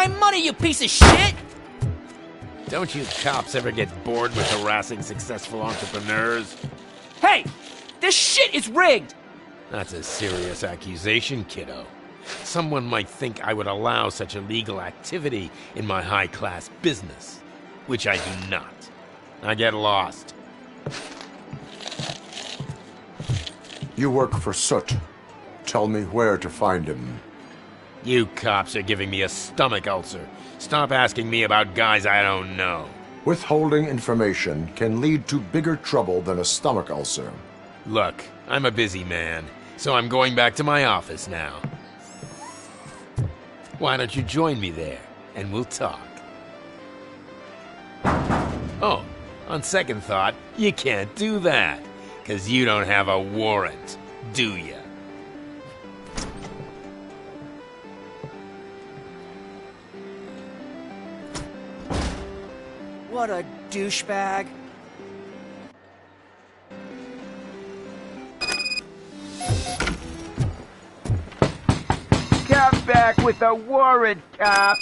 my money, you piece of shit! Don't you cops ever get bored with harassing successful entrepreneurs? Hey! This shit is rigged! That's a serious accusation, kiddo. Someone might think I would allow such illegal activity in my high-class business, which I do not. Now get lost. You work for Soot. Tell me where to find him. You cops are giving me a stomach ulcer. Stop asking me about guys I don't know. Withholding information can lead to bigger trouble than a stomach ulcer. Look, I'm a busy man, so I'm going back to my office now. Why don't you join me there, and we'll talk. Oh, on second thought, you can't do that, 'cause you don't have a warrant, do ya? What a douchebag. Come back with a warrant, cop!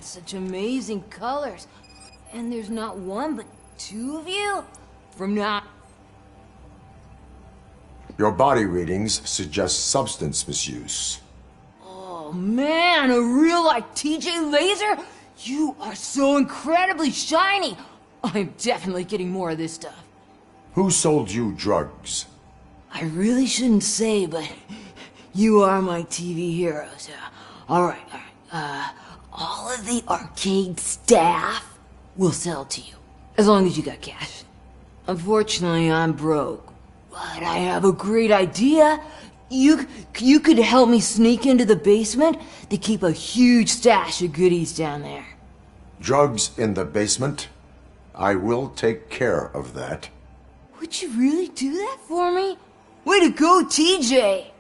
Such amazing colors. And there's not one, but two of you? From now... Your body readings suggest substance misuse. Oh man, a real like TJ Laser? You are so incredibly shiny. I'm definitely getting more of this stuff. Who sold you drugs? I really shouldn't say, but you are my TV heroes. Alright. All of the arcade staff will sell to you, as long as you got cash. Unfortunately, I'm broke, but I have a great idea. You could help me sneak into the basement to keep a huge stash of goodies down there. Drugs in the basement? I will take care of that. Would you really do that for me? Way to go, TJ!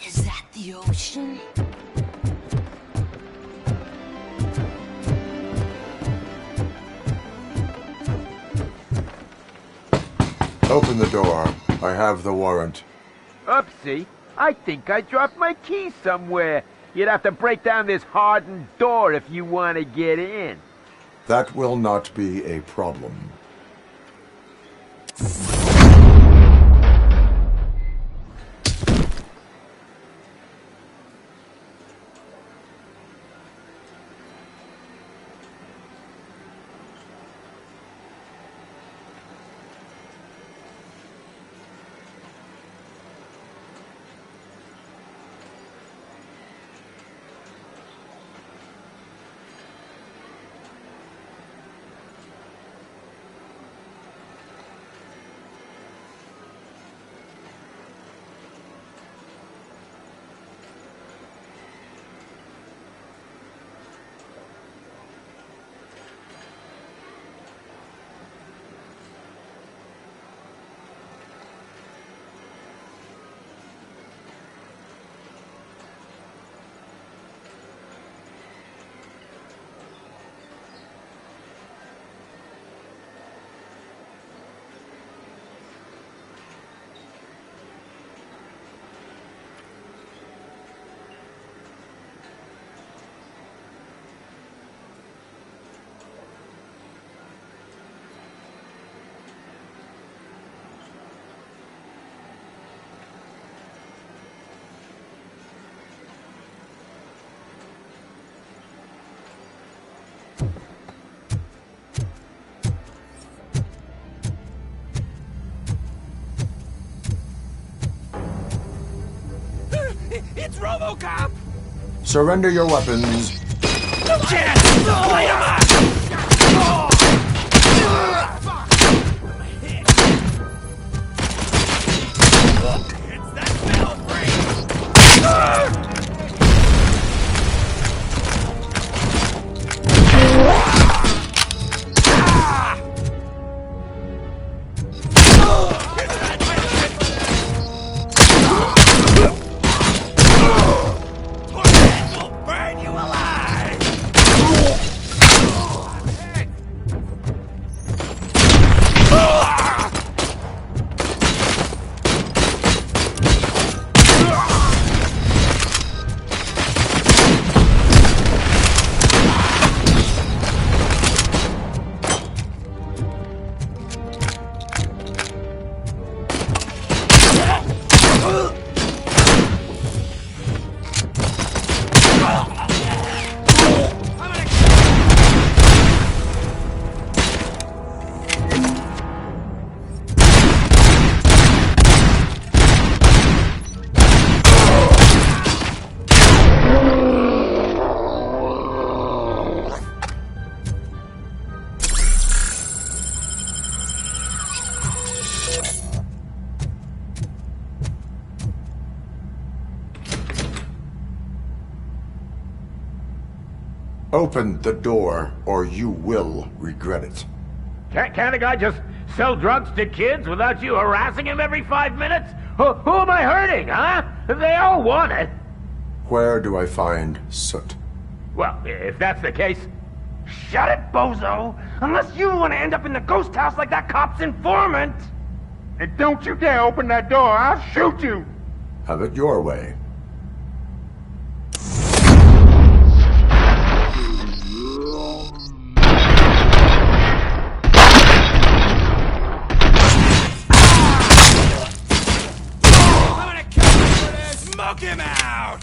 Is that The ocean? Open the door. I have the warrant. Oopsie. I think I dropped my keys somewhere. You'd have to break down this hardened door if you want to get in. That will not be a problem. It's RoboCop! Surrender your weapons. Yes! Light 'em up! It's that metal frame! Burn you alive! Open the door, or you will regret it. Can't a guy just sell drugs to kids without you harassing him every 5 minutes? Who am I hurting, huh? They all want it. Where do I find Soot? Well, if that's the case, shut it, bozo! Unless you want to end up in the ghost house like that cop's informant! And don't you dare open that door, I'll shoot you! Have it your way. I'm gonna kill him for this! Smoke him out!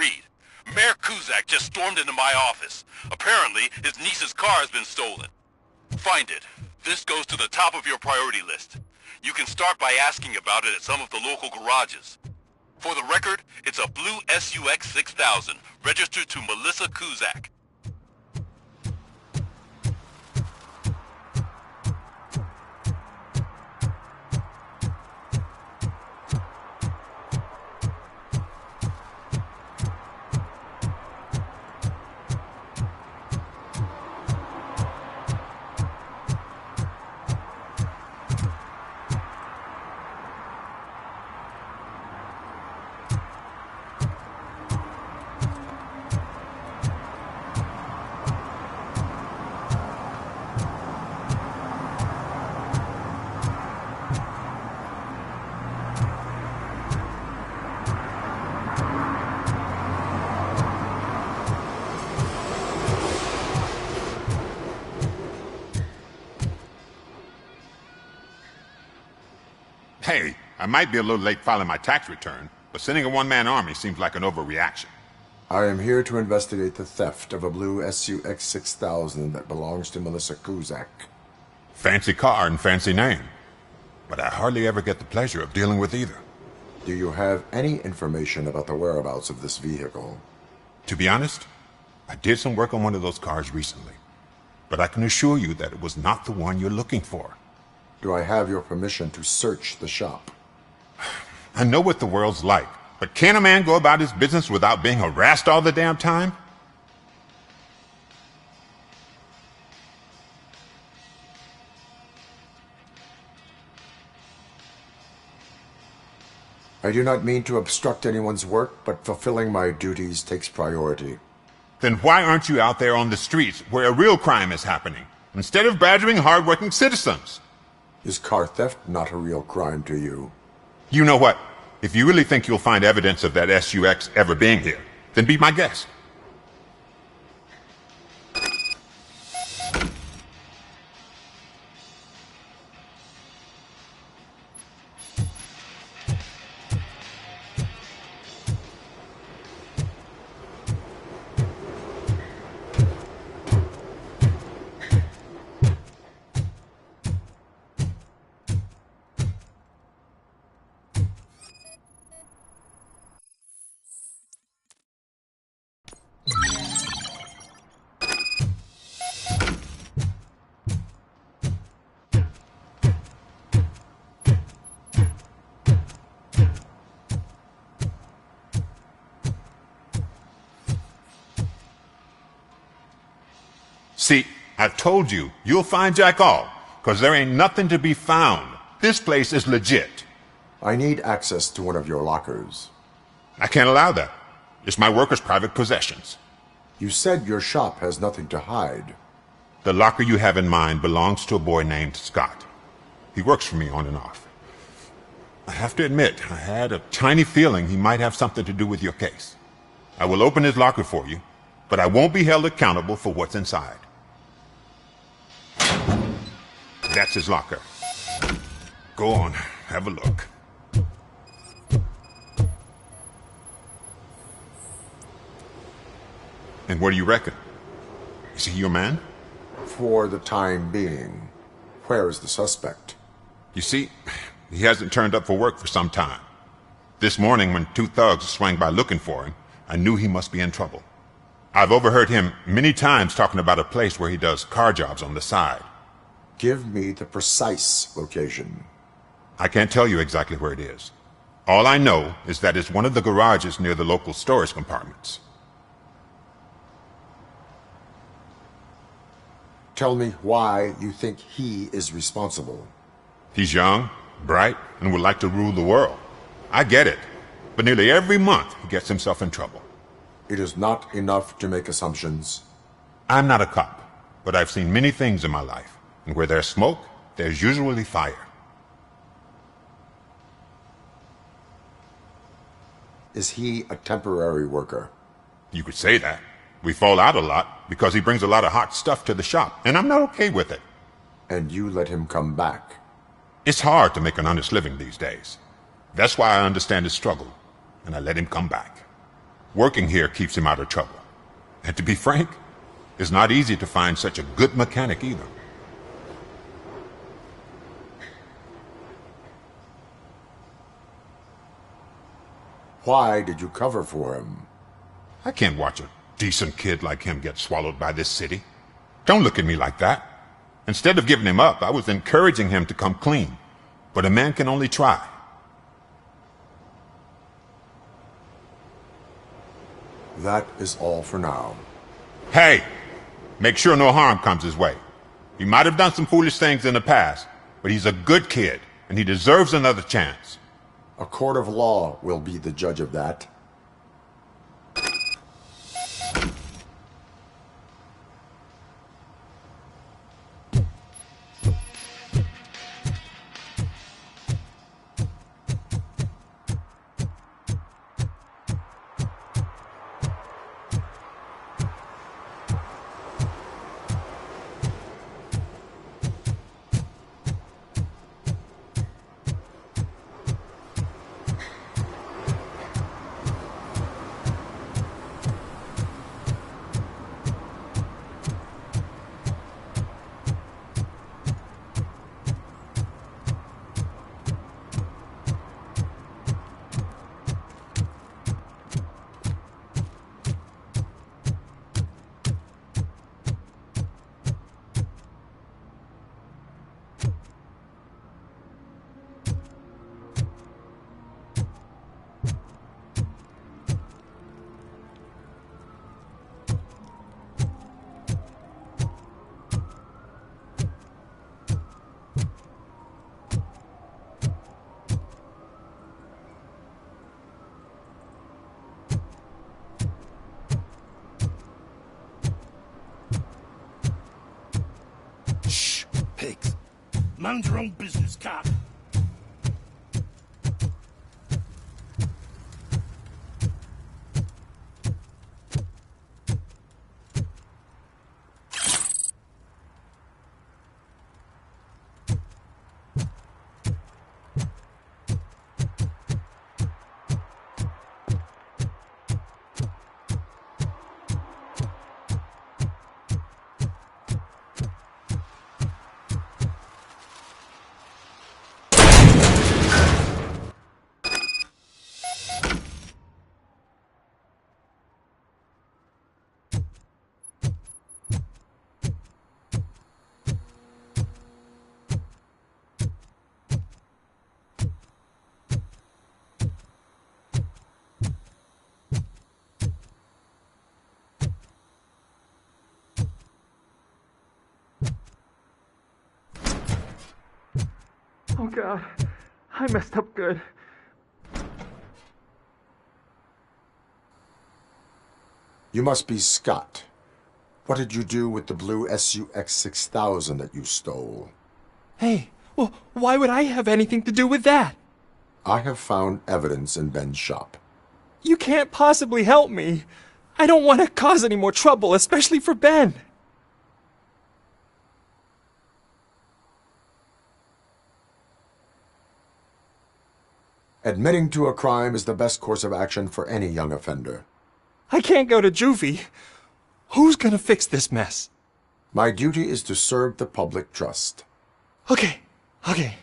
read. Mayor Kuzak just stormed into my office. Apparently, his niece's car has been stolen. Find it. This goes to the top of your priority list. You can start by asking about it at some of the local garages. For the record, it's a blue SUX 6000, registered to Melissa Kuzak. Hey, I might be a little late filing my tax return, but sending a one-man army seems like an overreaction. I am here to investigate the theft of a blue SUX 6000 that belongs to Melissa Kuzak. Fancy car and fancy name, but I hardly ever get the pleasure of dealing with either. Do you have any information about the whereabouts of this vehicle? To be honest, I did some work on one of those cars recently, but I can assure you that it was not the one you're looking for. Do I have your permission to search the shop? I know what the world's like, but can a man go about his business without being harassed all the damn time? I do not mean to obstruct anyone's work, but fulfilling my duties takes priority. Then why aren't you out there on the streets where a real crime is happening, instead of badgering hardworking citizens? Is car theft not a real crime to you? You know what? If you really think you'll find evidence of that SUX ever being here, then be my guest. See, I told you, you'll find Jack all, because there ain't nothing to be found. This place is legit. I need access to one of your lockers. I can't allow that. It's my workers' private possessions. You said your shop has nothing to hide. The locker you have in mind belongs to a boy named Scott. He works for me on and off. I have to admit, I had a tiny feeling he might have something to do with your case. I will open his locker for you, but I won't be held accountable for what's inside. That's his locker. Go on, have a look. And what do you reckon? Is he your man? For the time being. Where is the suspect? You see, he hasn't turned up for work for some time. This morning, when two thugs swang by looking for him, I knew he must be in trouble. I've overheard him many times talking about a place where he does car jobs on the side. Give me the precise location. I can't tell you exactly where it is. All I know is that it's one of the garages near the local storage compartments. Tell me why you think he is responsible. He's young, bright, and would like to rule the world. I get it, but nearly every month he gets himself in trouble. It is not enough to make assumptions. I'm not a cop, but I've seen many things in my life. And where there's smoke, there's usually fire. Is he a temporary worker? You could say that. We fall out a lot because he brings a lot of hot stuff to the shop, and I'm not okay with it. And you let him come back? It's hard to make an honest living these days. That's why I understand his struggle, and I let him come back. Working here keeps him out of trouble. And to be frank, it's not easy to find such a good mechanic either. Why did you cover for him? I can't watch a decent kid like him get swallowed by this city. Don't look at me like that. Instead of giving him up, I was encouraging him to come clean. But a man can only try. That is all for now. Hey! Make sure no harm comes his way. He might have done some foolish things in the past, but he's a good kid, and he deserves another chance. A court of law will be the judge of that. Pigs. Mind your own business, cop. Oh God, I messed up good. You must be Scott. What did you do with the blue SUX 6000 that you stole? Hey, well, why would I have anything to do with that? I have found evidence in Ben's shop. You can't possibly help me. I don't want to cause any more trouble, especially for Ben. Admitting to a crime is the best course of action for any young offender. I can't go to juvie. Who's gonna fix this mess? My duty is to serve the public trust. Okay. I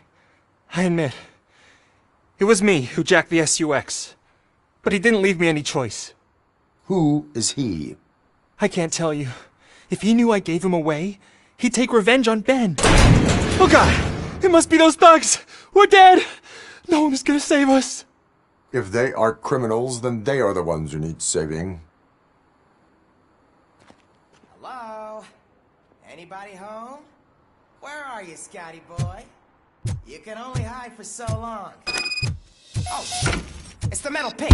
admit. It was me who jacked the SUX. But he didn't leave me any choice. Who is he? I can't tell you. If he knew I gave him away, he'd take revenge on Ben. Oh God! It must be those thugs! We're dead! No one is gonna save us. If they are criminals, then they are the ones who need saving. Hello? Anybody home? Where are you, Scotty boy? You can only hide for so long. Oh, it's the metal pig.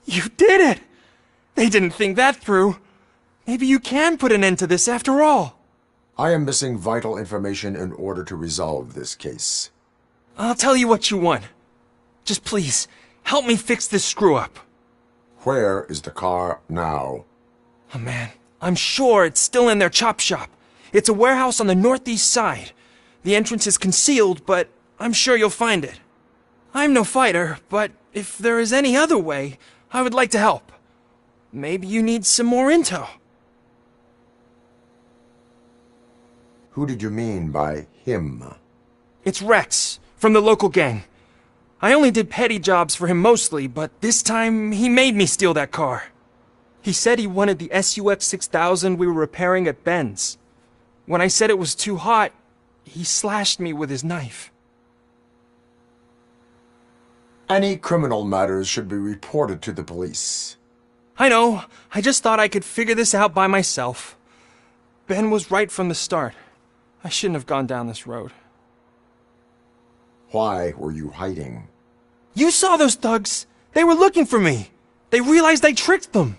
You did it! They didn't think that through. Maybe you can put an end to this after all. I am missing vital information in order to resolve this case. I'll tell you what you want. Just please, Help me fix this screw-up. Where is the car now? Oh man, I'm sure it's still in their chop shop. It's a warehouse on the northeast side. The entrance is concealed, but I'm sure you'll find it. I'm no fighter, but if there is any other way, I would like to help. Maybe you need some more intel. Who did you mean by him? It's Rex, from the local gang. I only did petty jobs for him mostly, but this time he made me steal that car. He said he wanted the SUX 6000 we were repairing at Ben's. When I said it was too hot, he slashed me with his knife. Any criminal matters should be reported to the police. I know. I just thought I could figure this out by myself. Ben was right from the start. I shouldn't have gone down this road. Why were you hiding? You saw those thugs! They were looking for me! They realized I tricked them!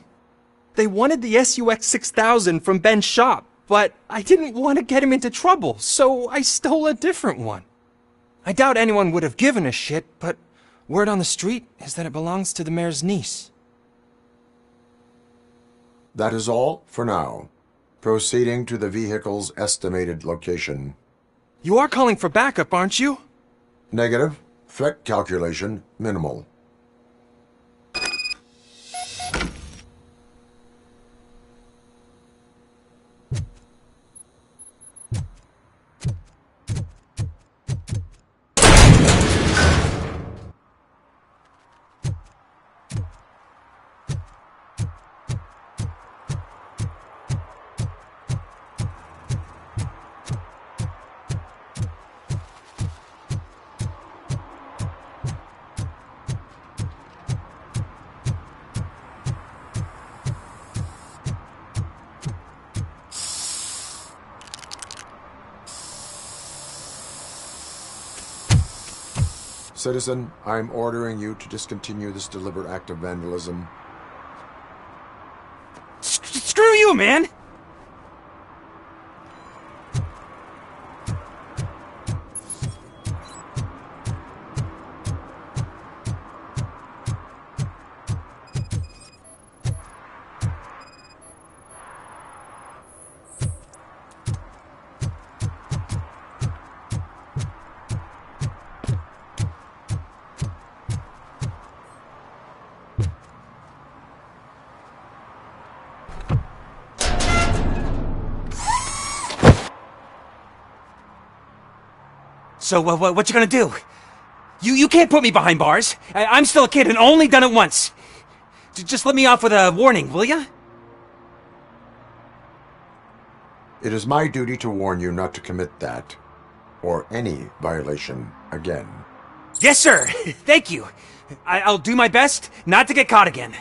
They wanted the SUX 6000 from Ben's shop, but I didn't want to get him into trouble, so I stole a different one. I doubt anyone would have given a shit, but word on the street is that it belongs to the mayor's niece. That is all for now. Proceeding to the vehicle's estimated location. You are calling for backup, aren't you? Negative. Threat calculation minimal. Citizen, I'm ordering you to discontinue this deliberate act of vandalism. Screw you, man! So, what you gonna do? You can't put me behind bars. I'm still a kid and only done it once. Just let me off with a warning, will ya? It is my duty to warn you not to commit that, or any violation, again. Yes, sir. Thank you. I'll do my best not to get caught again.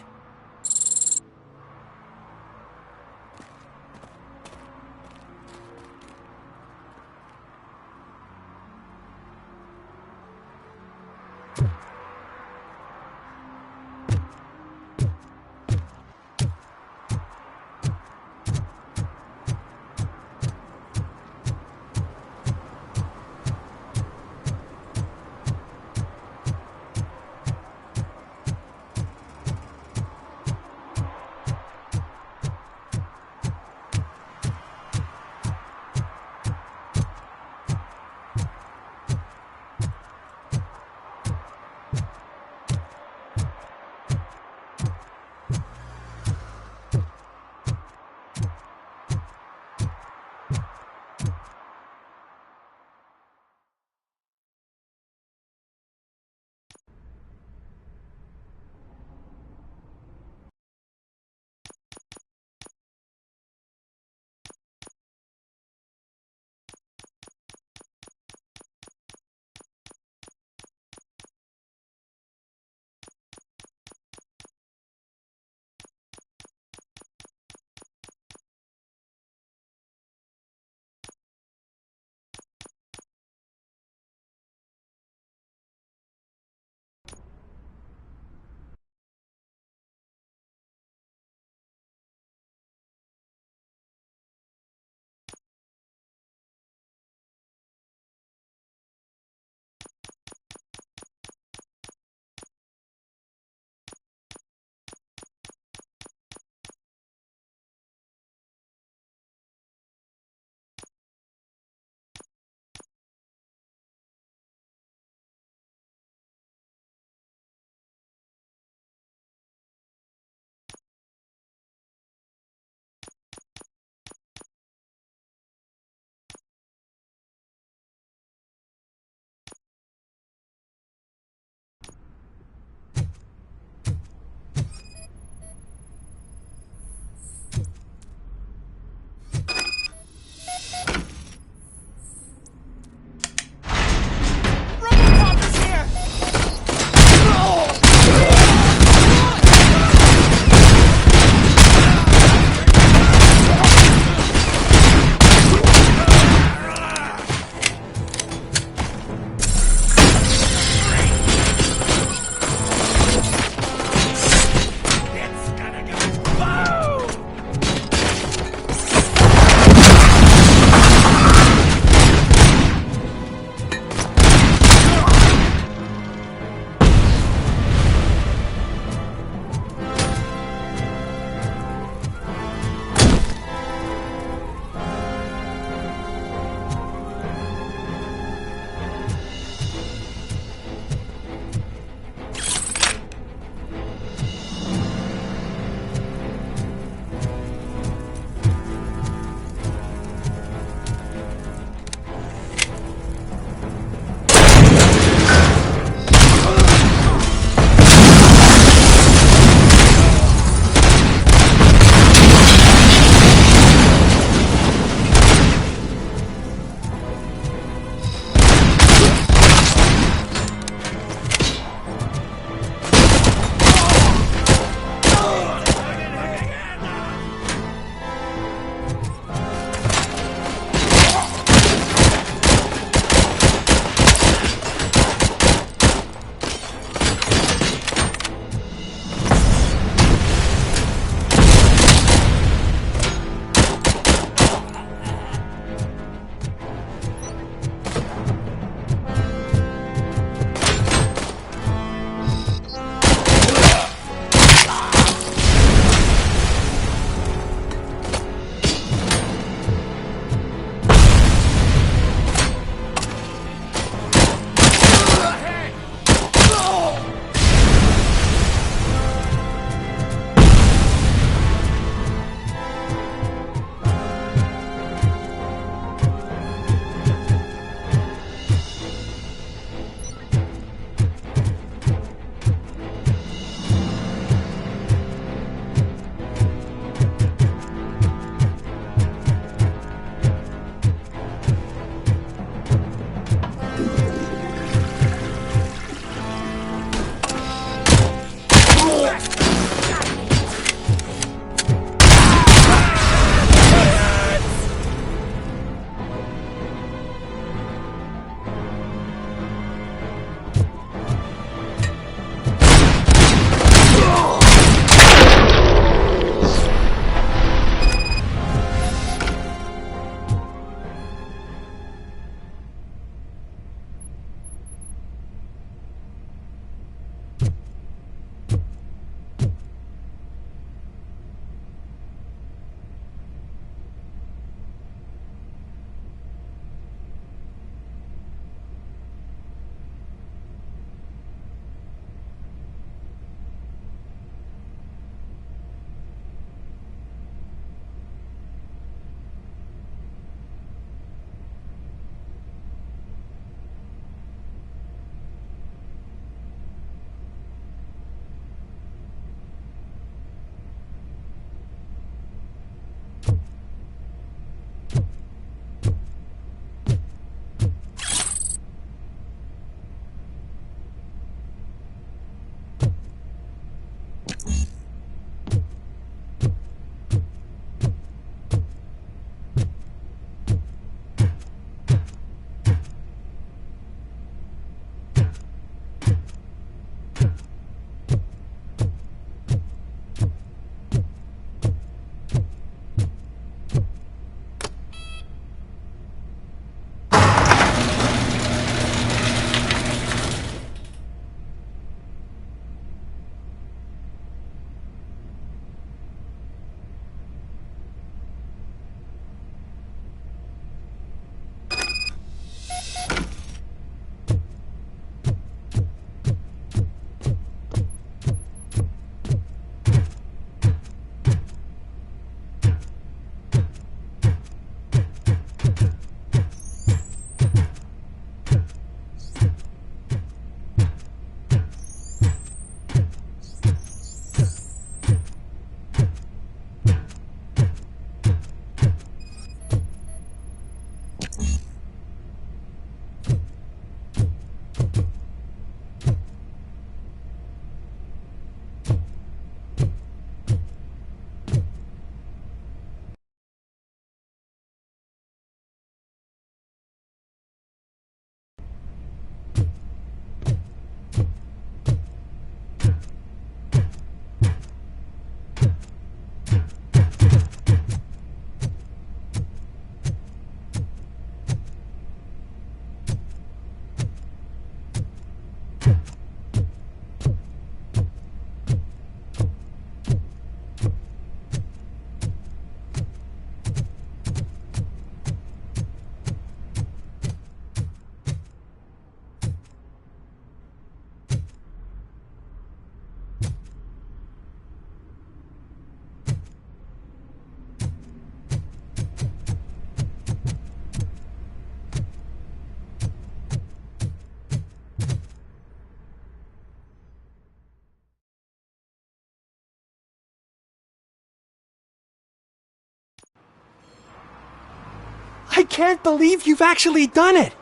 can't believe you've actually done it!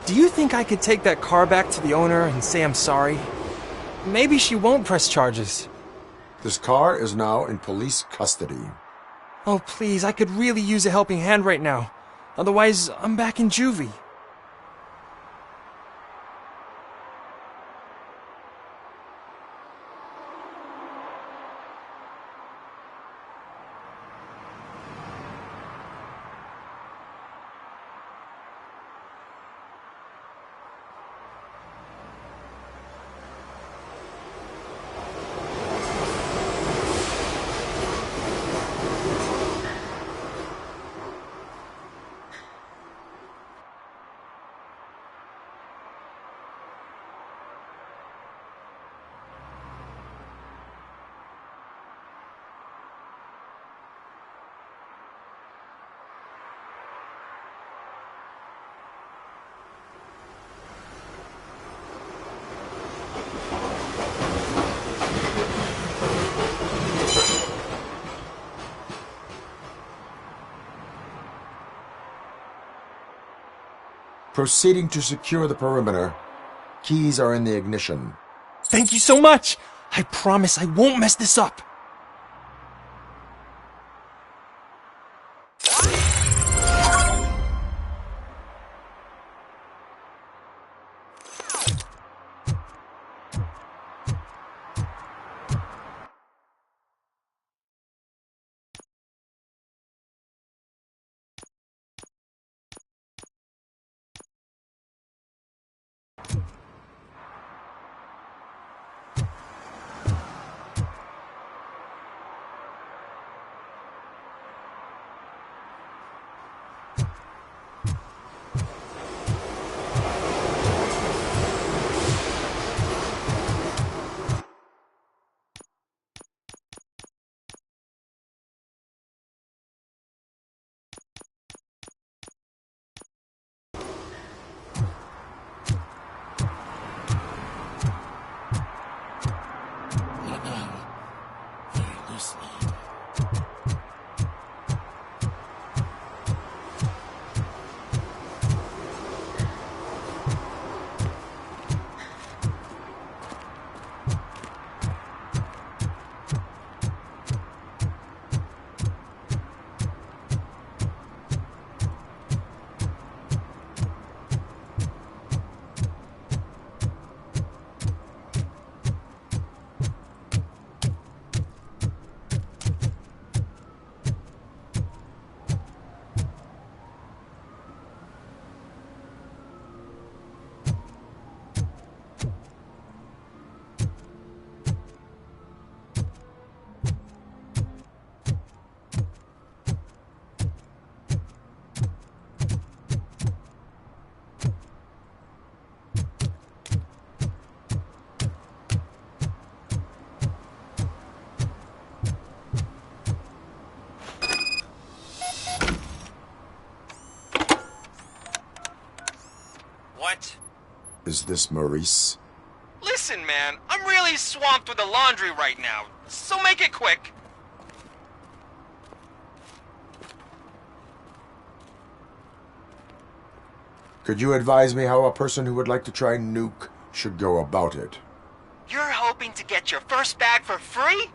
Do you think I could take that car back to the owner and say I'm sorry? Maybe she won't press charges. This car is now in police custody. Oh, please, I could really use a helping hand right now. Otherwise, I'm back in juvie. Proceeding to secure the perimeter. Keys are in the ignition. Thank you so much! I promise I won't mess this up! What? Is this Maurice? Listen, man, I'm really swamped with the laundry right now, so make it quick. Could you advise me how a person who would like to try Nuke should go about it? You're hoping to get your first bag for free?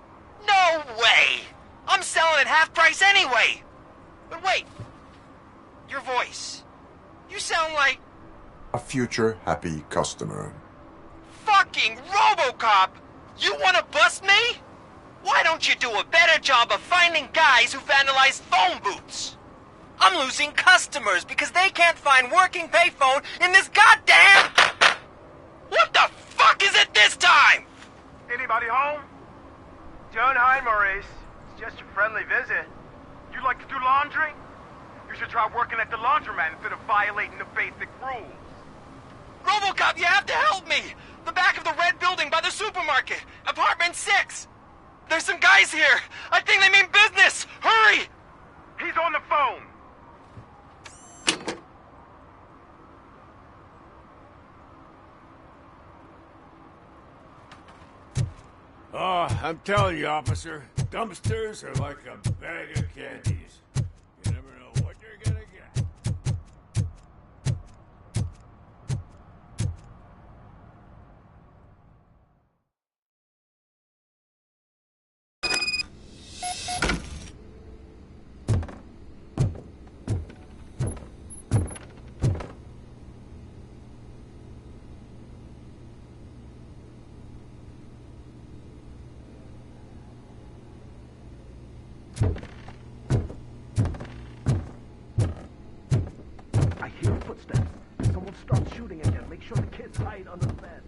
No way! I'm selling at half price anyway! But wait, your voice. You sound like... A future happy customer. Fucking RoboCop! You wanna bust me? Why don't you do a better job of finding guys who vandalize phone booths? I'm losing customers because they can't find working payphone in this goddamn... What the fuck is it this time? Anybody home? Don't hide, Maurice. It's just a friendly visit. You like to do laundry? You should try working at the laundromat instead of violating the basic rules. RoboCop, you have to help me! The back of the red building by the supermarket, apartment 6. There's some guys here. I think they mean business. Hurry! He's on the phone. Oh, I'm telling you, officer, dumpsters are like a bag of candies. You never know what you're gonna get. I hear footsteps. If someone starts shooting again, make sure the kids hide under the bed.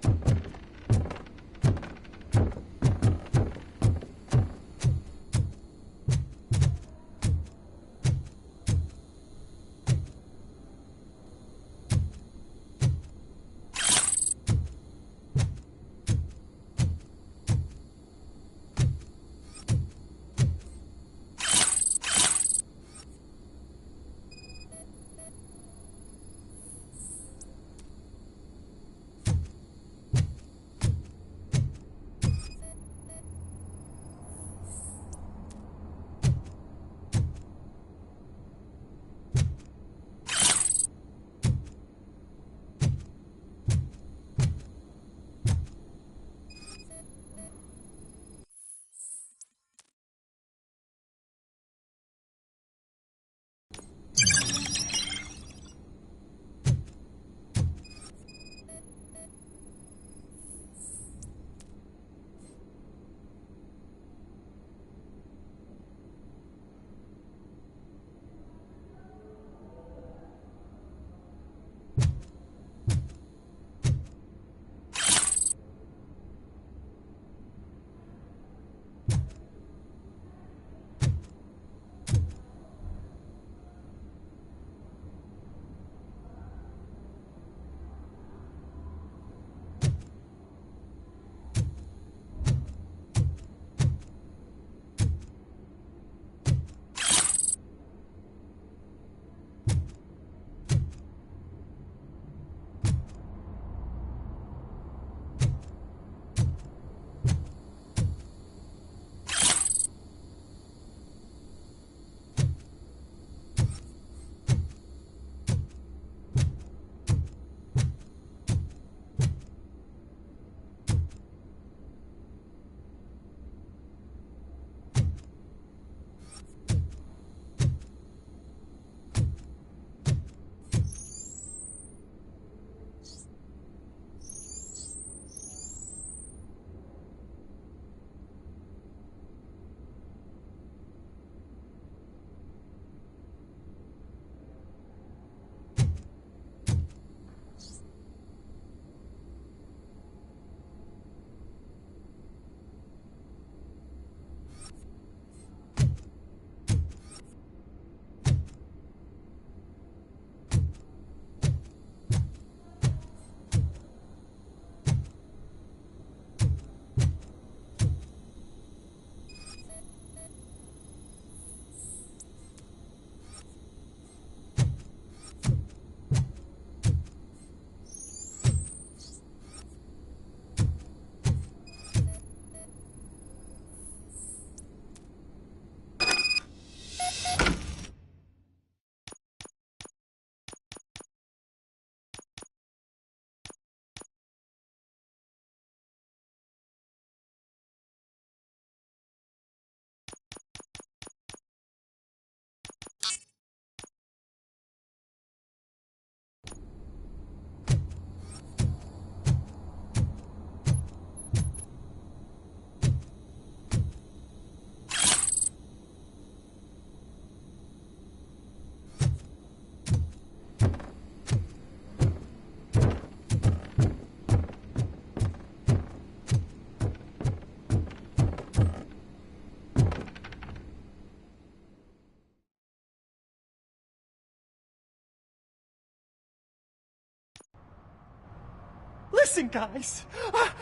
Listen, guys.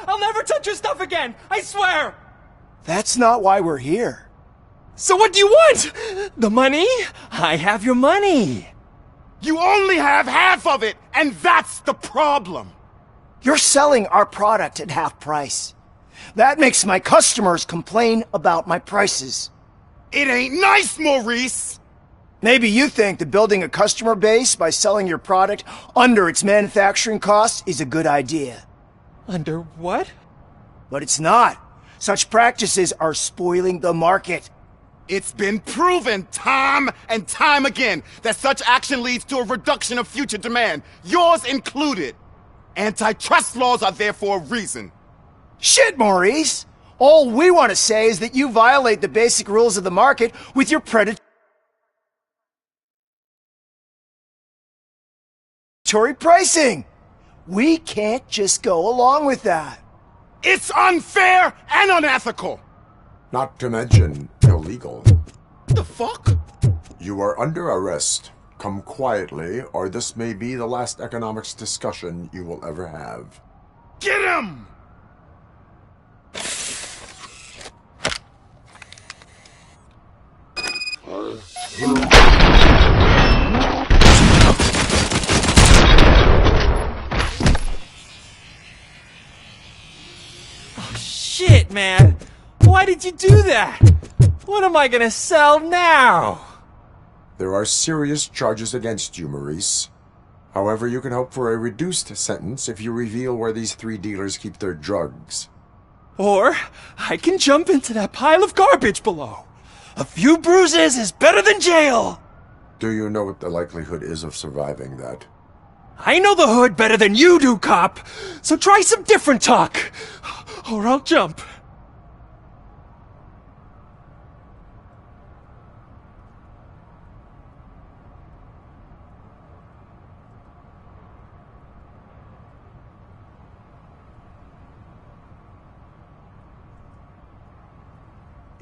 I'll never touch your stuff again. I swear. That's not why we're here. So what do you want? The money? I have your money. You only have half of it, and that's the problem. You're selling our product at half price. That makes my customers complain about my prices. It ain't nice, Maurice! Maybe you think that building a customer base by selling your product under its manufacturing costs is a good idea. Under what? But it's not. Such practices are spoiling the market. It's been proven time and time again that such action leads to a reduction of future demand, yours included. Antitrust laws are there for a reason. Shit, Maurice! All we want to say is that you violate the basic rules of the market with your predatory pricing. We can't just go along with that. It's unfair and unethical! Not to mention illegal. The fuck? You are under arrest. Come quietly, or this may be the last economics discussion you will ever have. Get him! Shit, man! Why did you do that? What am I gonna sell now? There are serious charges against you, Maurice. However, you can hope for a reduced sentence if you reveal where these 3 dealers keep their drugs. Or I can jump into that pile of garbage below. A few bruises is better than jail! Do you know what the likelihood is of surviving that? I know the hood better than you do, cop! So try some different talk! Or I'll jump.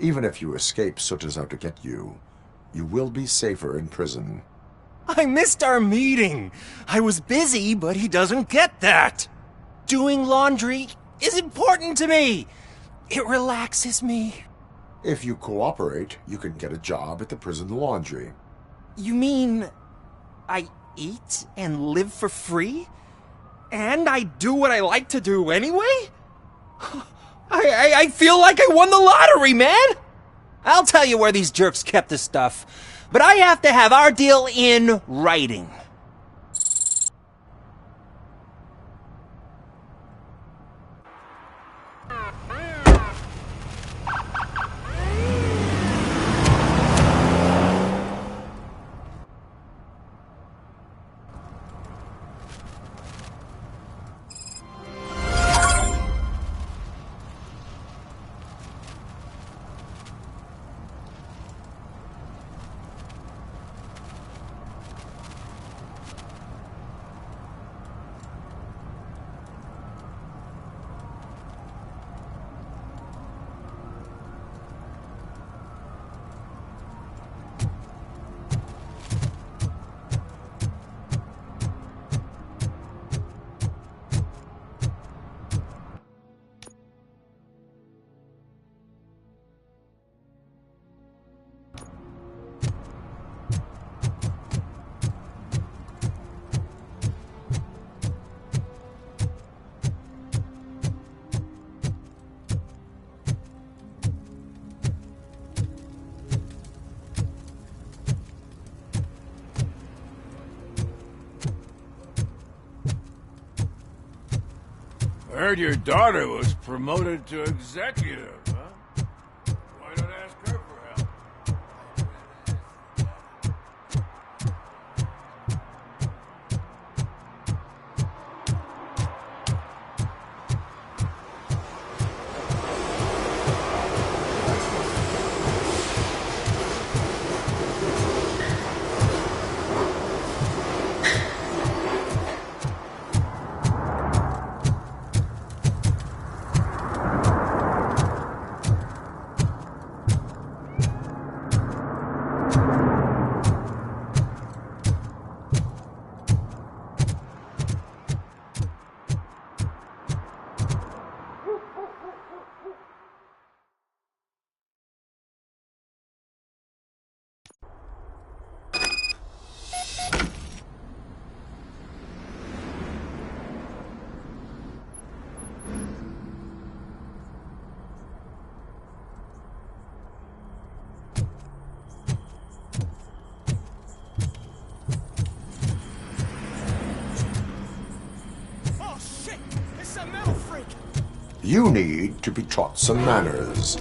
Even if you escape Soot is out to get you, you will be safer in prison. I missed our meeting. I was busy, but he doesn't get that. Doing laundry is important to me. It relaxes me. If you cooperate, you can get a job at the prison laundry. You mean I eat and live for free? And I do what I like to do anyway? I feel like I won the lottery, man! I'll tell you where these jerks kept the stuff, but I have to have our deal in writing. I heard your daughter was promoted to executive, huh? Why not ask her for help? You need to be taught some manners.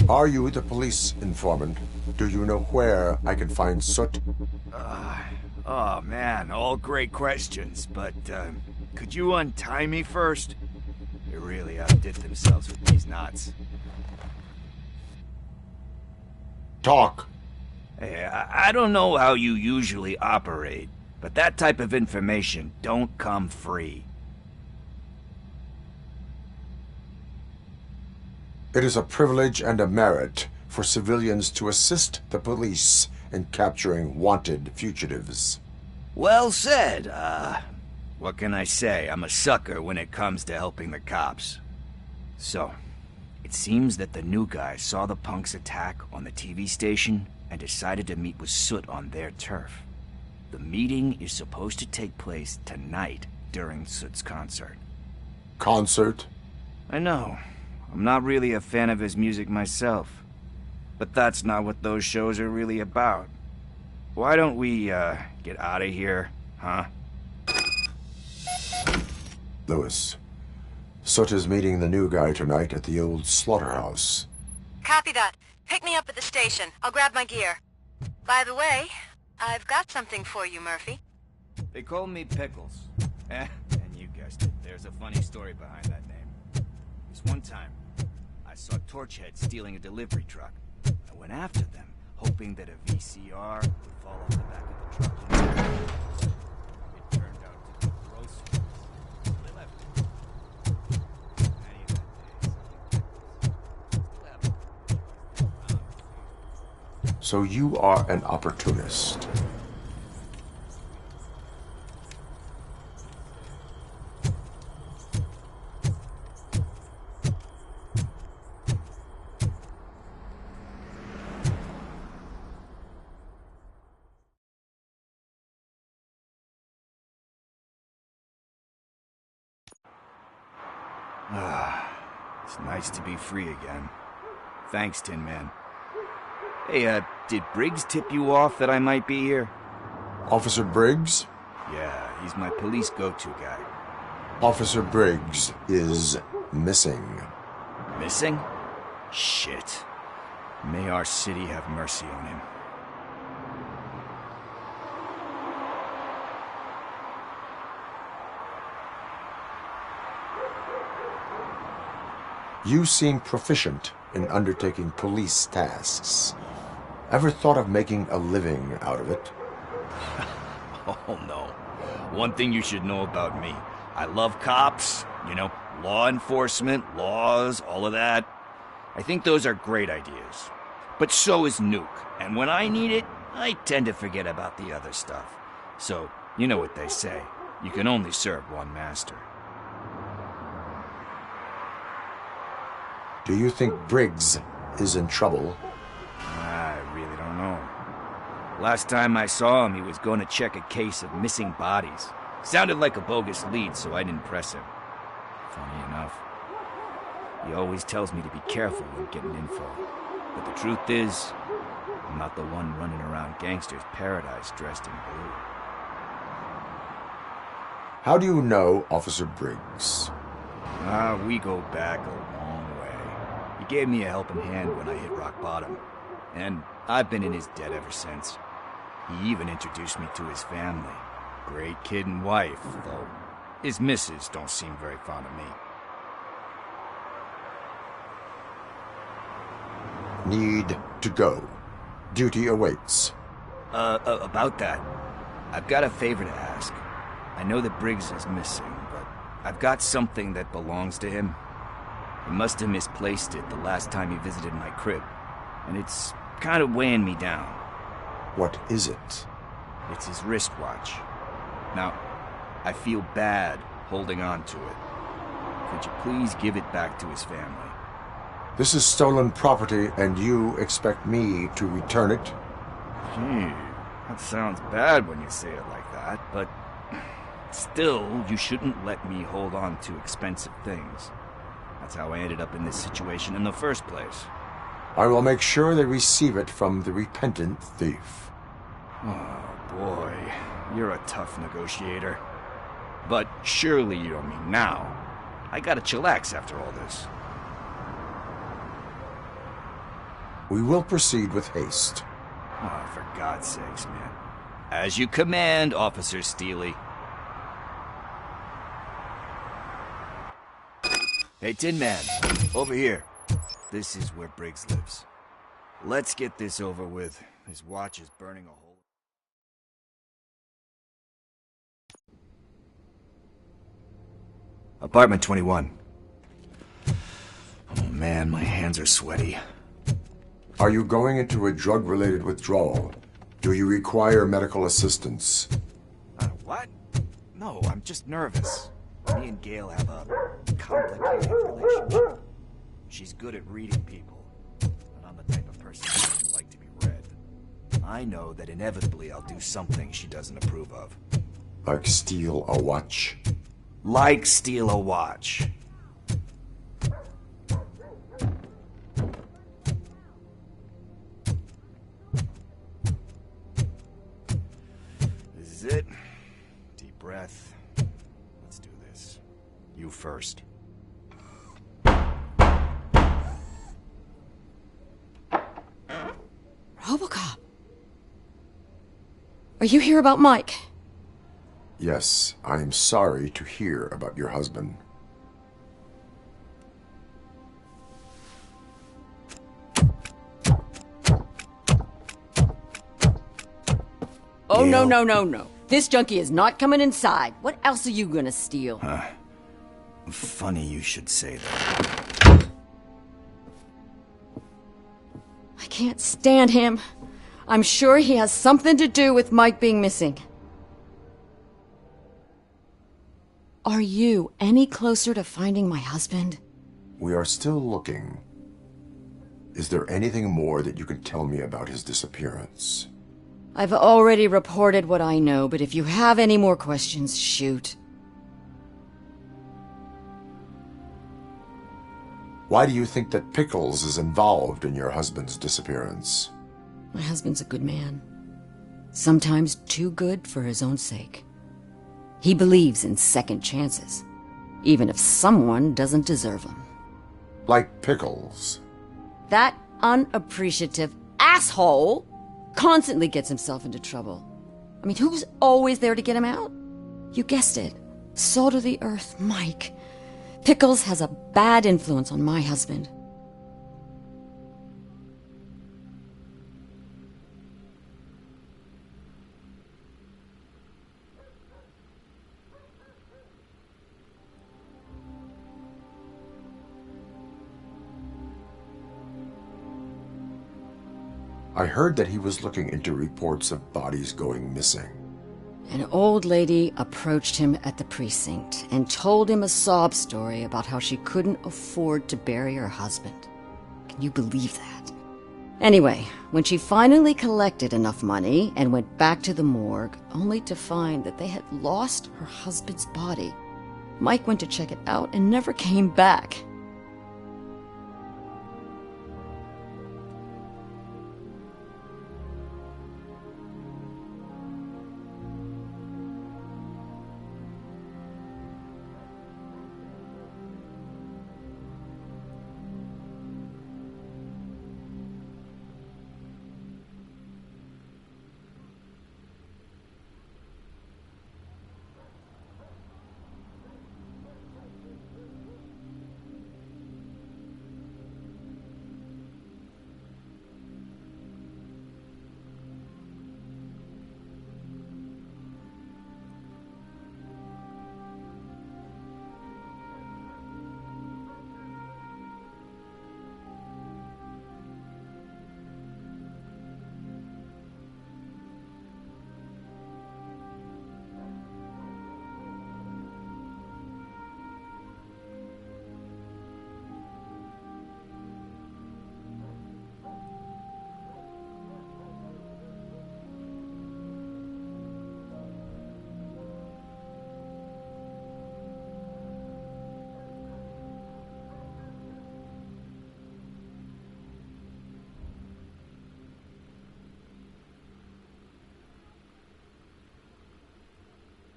Are you the police informant? Do you know where I can find Soot? Oh man, all great questions, but could you untie me first? They really outdid themselves with these knots. Talk. Hey, I don't know how you usually operate, but that type of information don't come free. It is a privilege and a merit for civilians to assist the police in capturing wanted fugitives. Well said. What can I say? I'm a sucker when it comes to helping the cops. So, it seems that the new guy saw the punks' attack on the TV station and decided to meet with Soot on their turf. The meeting is supposed to take place tonight during Soot's concert. Concert? I know. I'm not really a fan of his music myself. But that's not what those shows are really about. Why don't we, get out of here, huh? Lewis, Soot is meeting the new guy tonight at the old slaughterhouse. Copy that. Pick me up at the station. I'll grab my gear. By the way, I've got something for you, Murphy. They call me Pickles. And you guessed it. There's a funny story behind that name. This one time, I saw Torchhead stealing a delivery truck. I went after them, hoping that a VCR would fall off the back of the truck. It turned out to be groceries. They left it. Many of that day, So you are an opportunist. It's nice to be free again. Thanks, Tin Man. Hey, did Briggs tip you off that I might be here? Officer Briggs? Yeah, he's my police go-to guy. Officer Briggs is missing. Missing? Shit. May our city have mercy on him. You seem proficient in undertaking police tasks. Ever thought of making a living out of it? Oh no. One thing you should know about me. I love cops, you know, law enforcement, laws, all of that. I think those are great ideas. But so is Nuke, and when I need it, I tend to forget about the other stuff. So, you know what they say. You can only serve one master. Do you think Briggs is in trouble? I really don't know. Last time I saw him, he was going to check a case of missing bodies. Sounded like a bogus lead, so I didn't press him. Funny enough. He always tells me to be careful when getting info. But the truth is, I'm not the one running around Gangster's Paradise dressed in blue. How do you know Officer Briggs? We go back a long way. He gave me a helping hand when I hit rock bottom. And I've been in his debt ever since. He even introduced me to his family. Great kid and wife, though his missus don't seem very fond of me. Need to go. Duty awaits. About that, I've got a favor to ask. I know that Briggs is missing, but I've got something that belongs to him. He must have misplaced it the last time he visited my crib, and it's kind of weighing me down. What is it? It's his wristwatch. Now, I feel bad holding on to it. Could you please give it back to his family? This is stolen property, and you expect me to return it? Gee, that sounds bad when you say it like that, but still, you shouldn't let me hold on to expensive things. That's how I ended up in this situation in the first place. I will make sure they receive it from the repentant thief. Oh, boy. You're a tough negotiator. But surely you don't mean now. I gotta chillax after all this. We will proceed with haste. Oh, for God's sakes, man. As you command, Officer Steely. Hey, Tin Man, over here. This is where Briggs lives. Let's get this over with. His watch is burning a hole. Apartment 21. Oh man, my hands are sweaty. Are you going into a drug-related withdrawal? Do you require medical assistance? What? No, I'm just nervous. Me and Gail have a complicated relationship. She's good at reading people, and I'm the type of person who doesn't like to be read. I know that inevitably I'll do something she doesn't approve of. Like steal a watch? Like steal a watch. This is it. Deep breath. Let's do this. You first. RoboCop. Are you here about Mike? Yes, I am sorry to hear about your husband. Oh, no, no, no, no. This junkie is not coming inside. What else are you gonna steal? Funny you should say that. I can't stand him. I'm sure he has something to do with Mike being missing. Are you any closer to finding my husband? We are still looking. Is there anything more that you can tell me about his disappearance? I've already reported what I know, but if you have any more questions, shoot. Why do you think that Pickles is involved in your husband's disappearance? My husband's a good man. Sometimes too good for his own sake. He believes in second chances, even if someone doesn't deserve them. Like Pickles. That unappreciative asshole constantly gets himself into trouble. I mean, who's always there to get him out? You guessed it. Salt of the earth, Mike. Pickles has a bad influence on my husband. I heard that he was looking into reports of bodies going missing. An old lady approached him at the precinct and told him a sob story about how she couldn't afford to bury her husband. Can you believe that? Anyway, when she finally collected enough money and went back to the morgue, only to find that they had lost her husband's body, Mike went to check it out and never came back.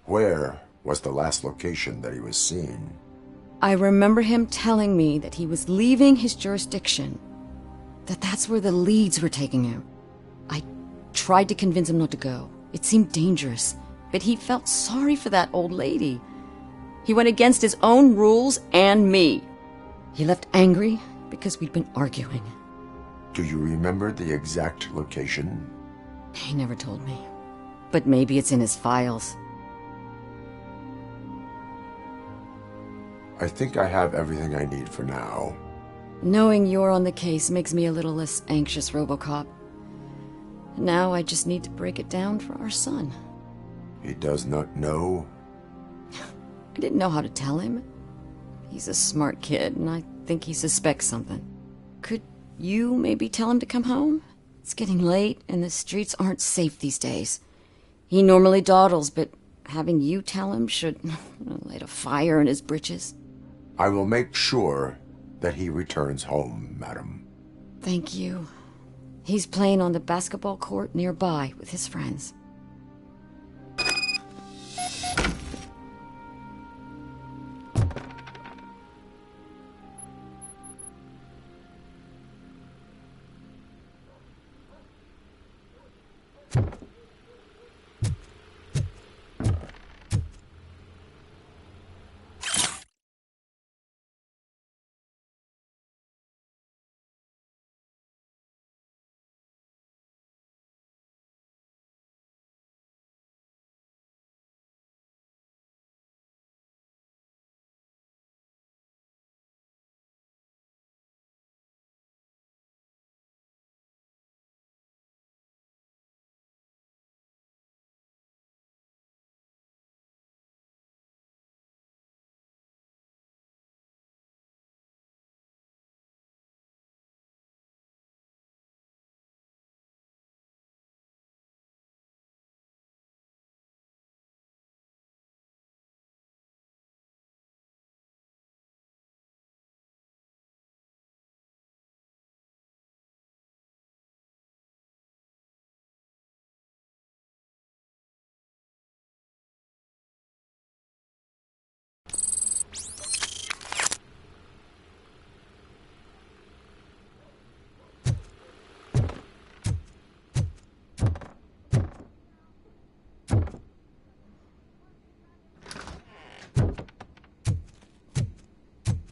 Where was the last location that he was seen? I remember him telling me that he was leaving his jurisdiction. that that's where the leads were taking him. I tried to convince him not to go. It seemed dangerous, but he felt sorry for that old lady. He went against his own rules and me. He left angry because we'd been arguing. Do you remember the exact location? He never told me. But maybe it's in his files. I think I have everything I need for now. Knowing you're on the case makes me a little less anxious, RoboCop. Now I just need to break it down for our son. He does not know? I didn't know how to tell him. He's a smart kid, and I think he suspects something. Could you maybe tell him to come home? It's getting late, and the streets aren't safe these days. He normally dawdles, but having you tell him should light a fire in his britches. I will make sure that he returns home, madam. Thank you. He's playing on the basketball court nearby with his friends.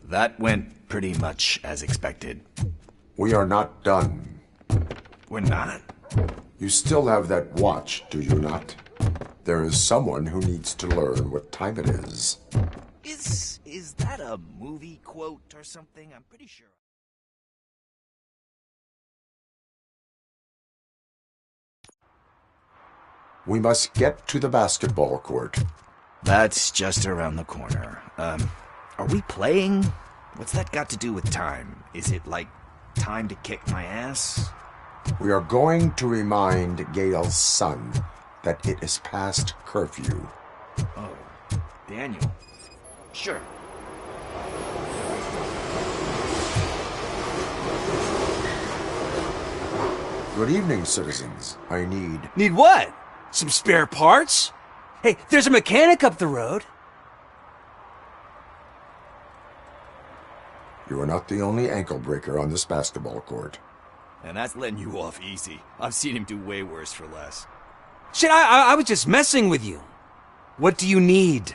That went pretty much as expected. We are not done. We're not? You still have that watch, do you not? There is someone who needs to learn what time it is. Is that a movie quote or something? I'm pretty sure. We must get to the basketball court. That's just around the corner. Are we playing? What's that got to do with time? Is it like time to kick my ass? We are going to remind Gail's son that it is past curfew. Oh, Daniel. Sure. Good evening, citizens. I need... Need what? Some spare parts? Hey, there's a mechanic up the road. You are not the only ankle breaker on this basketball court. And that's letting you off easy. I've seen him do way worse for less. Shit, I was just messing with you. What do you need?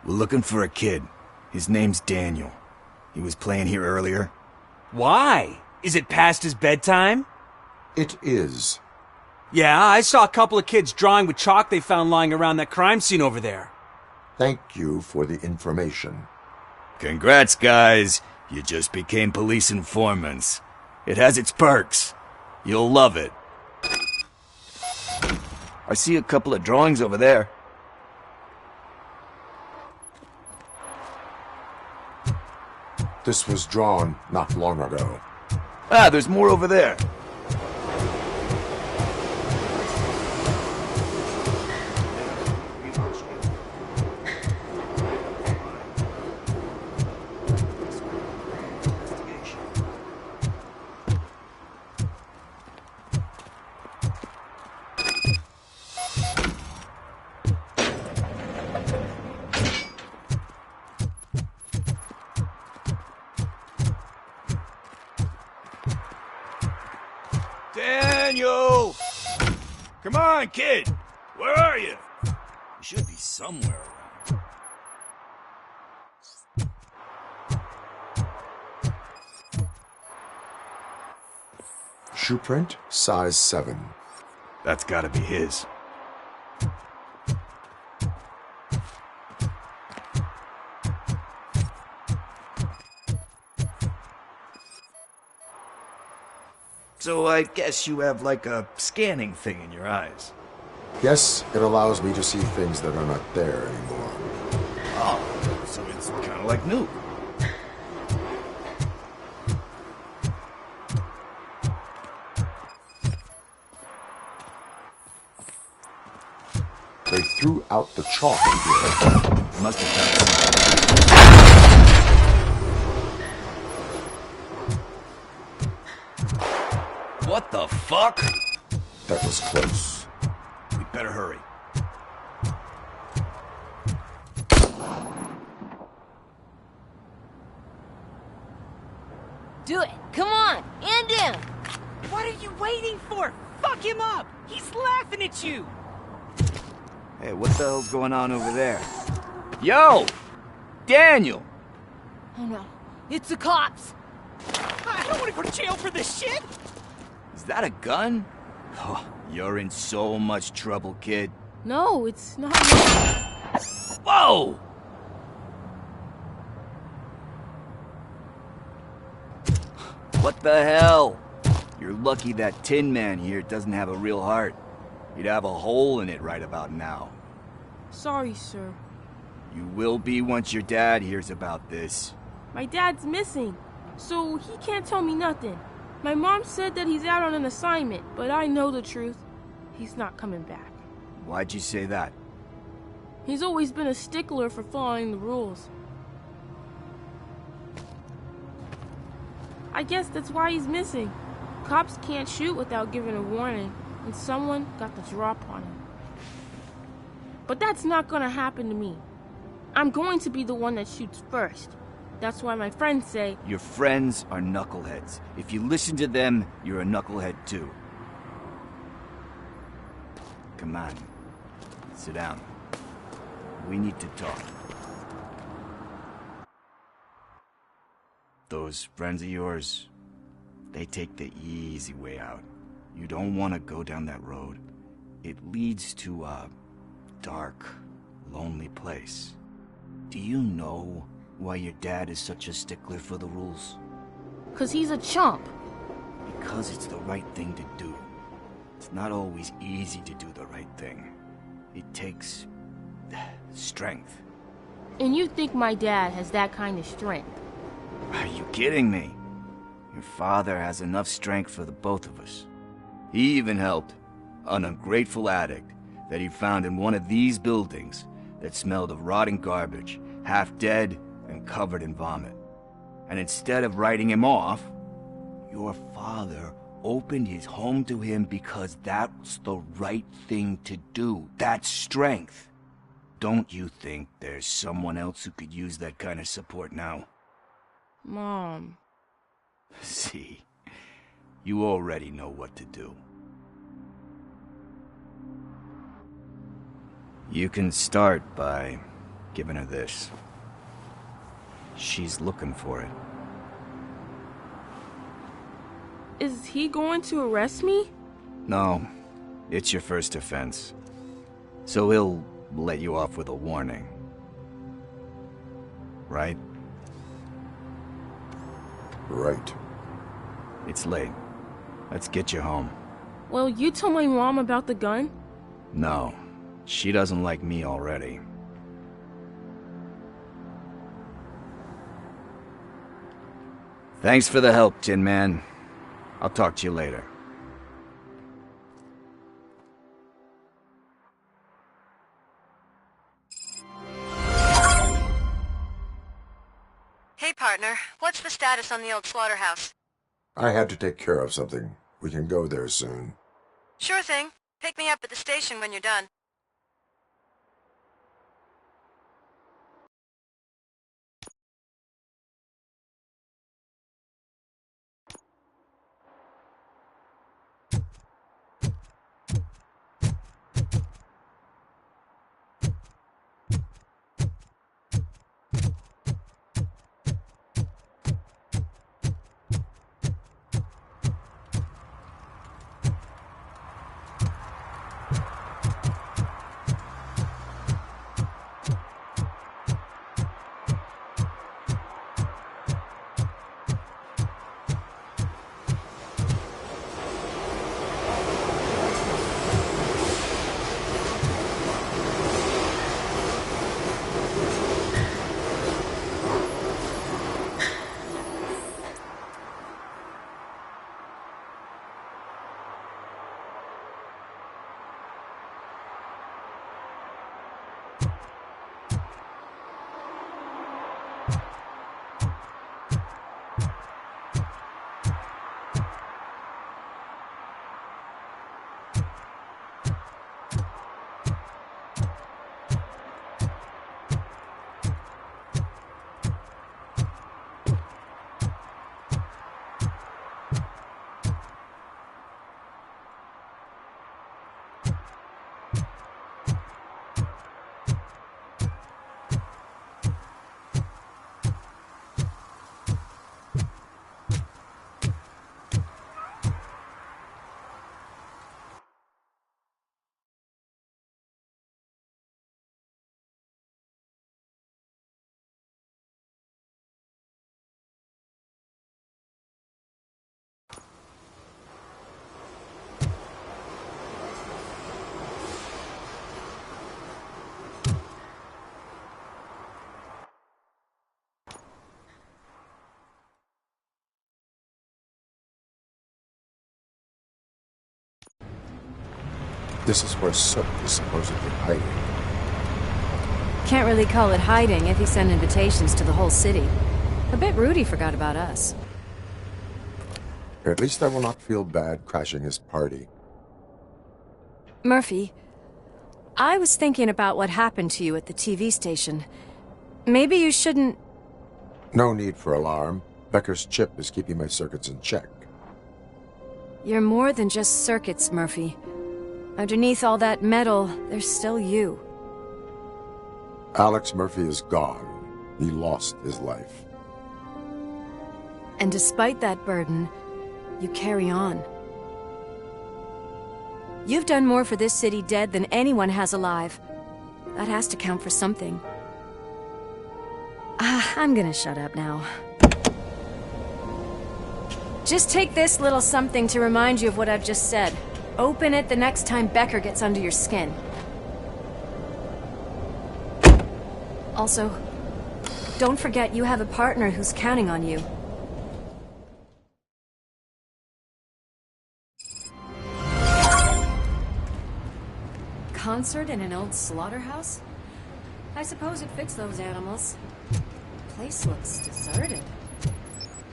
We're looking for a kid. His name's Daniel. He was playing here earlier. Why? Is it past his bedtime? It is. Yeah, I saw a couple of kids drawing with chalk they found lying around that crime scene over there. Thank you for the information. Congrats, guys. You just became police informants. It has its perks. You'll love it. I see a couple of drawings over there. This was drawn not long ago. Ah, there's more over there. Daniel! Come on, kid! Where are you? You should be somewhere around. Shoe print, size 7. That's gotta be his. So I guess you have like a scanning thing in your eyes. Yes, it allows me to see things that are not there anymore. Oh, so it's kind of like new. They threw out the chalk here. Must have done something. What the fuck? That was close. We better hurry. Do it. Come on. And down. What are you waiting for? Fuck him up! He's laughing at you! Hey, what the hell's going on over there? Yo! Daniel! Oh no. It's the cops. I don't want to go to jail for this shit! Is that a gun? Oh, you're in so much trouble, kid. No, it's not. Whoa! What the hell? You're lucky that Tin Man here doesn't have a real heart. He'd have a hole in it right about now. Sorry, sir. You will be once your dad hears about this. My dad's missing, so he can't tell me nothing. My mom said that he's out on an assignment, but I know the truth. He's not coming back. Why'd you say that? He's always been a stickler for following the rules. I guess that's why he's missing. Cops can't shoot without giving a warning, and someone got the drop on him. But that's not gonna happen to me. I'm going to be the one that shoots first. That's why my friends say... Your friends are knuckleheads. If you listen to them, you're a knucklehead too. Come on. Sit down. We need to talk. Those friends of yours, they take the easy way out. You don't want to go down that road. It leads to a dark, lonely place. Do you know why your dad is such a stickler for the rules? 'Cause he's a chump. Because it's the right thing to do. It's not always easy to do the right thing. It takes strength. And you think my dad has that kind of strength? Are you kidding me? Your father has enough strength for the both of us. He even helped an ungrateful addict that he found in one of these buildings that smelled of rotting garbage, half dead and covered in vomit. And instead of writing him off, your father opened his home to him because that's the right thing to do. That's strength. Don't you think there's someone else who could use that kind of support now? Mom. See, you already know what to do. You can start by giving her this. She's looking for it. Is he going to arrest me? No, it's your first offense. So he'll let you off with a warning. Right? Right. It's late. Let's get you home. Well, you tell my mom about the gun? No, she doesn't like me already. Thanks for the help, Tin Man. I'll talk to you later. Hey, partner. What's the status on the old slaughterhouse? I had to take care of something. We can go there soon. Sure thing. Pick me up at the station when you're done. This is where Soap is supposedly hiding. Can't really call it hiding if he sent invitations to the whole city. A bit rude he forgot about us. At least I will not feel bad crashing his party. Murphy, I was thinking about what happened to you at the TV station. Maybe you shouldn't... No need for alarm. Becker's chip is keeping my circuits in check. You're more than just circuits, Murphy. Underneath all that metal, there's still you. Alex Murphy is gone. He lost his life. And despite that burden, you carry on. You've done more for this city dead than anyone has alive. That has to count for something. I'm gonna shut up now. Just take this little something to remind you of what I've just said. Open it the next time Becker gets under your skin. Also, don't forget you have a partner who's counting on you. Concert in an old slaughterhouse? I suppose it fits those animals. Place looks deserted.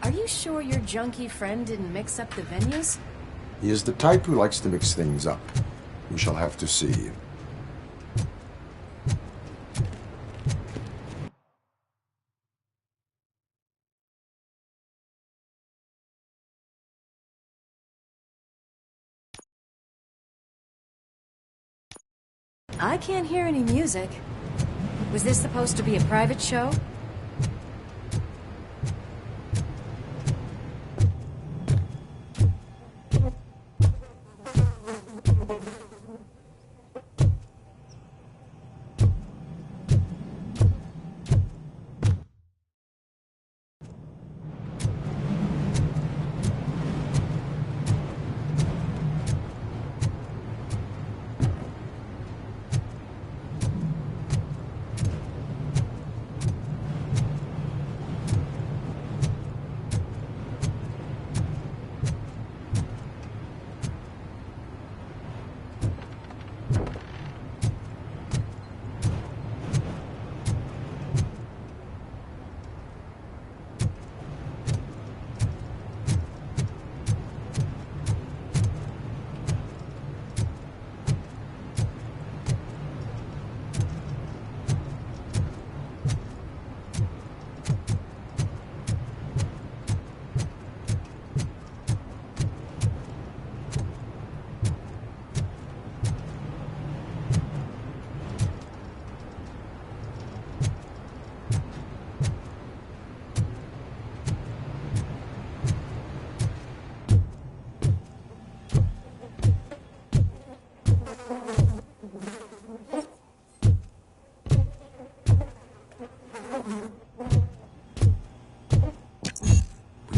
Are you sure your junkie friend didn't mix up the venues? He is the type who likes to mix things up. We shall have to see. I can't hear any music. Was this supposed to be a private show?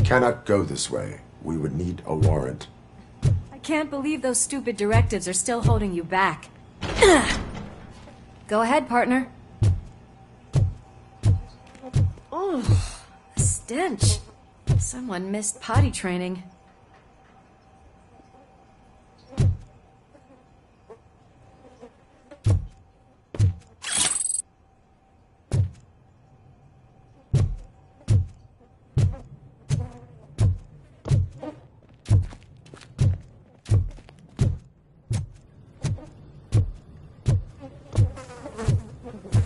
Cannot go this way. We would need a warrant. I can't believe those stupid directives are still holding you back. Go ahead, partner. Oh, stench. Someone missed potty training.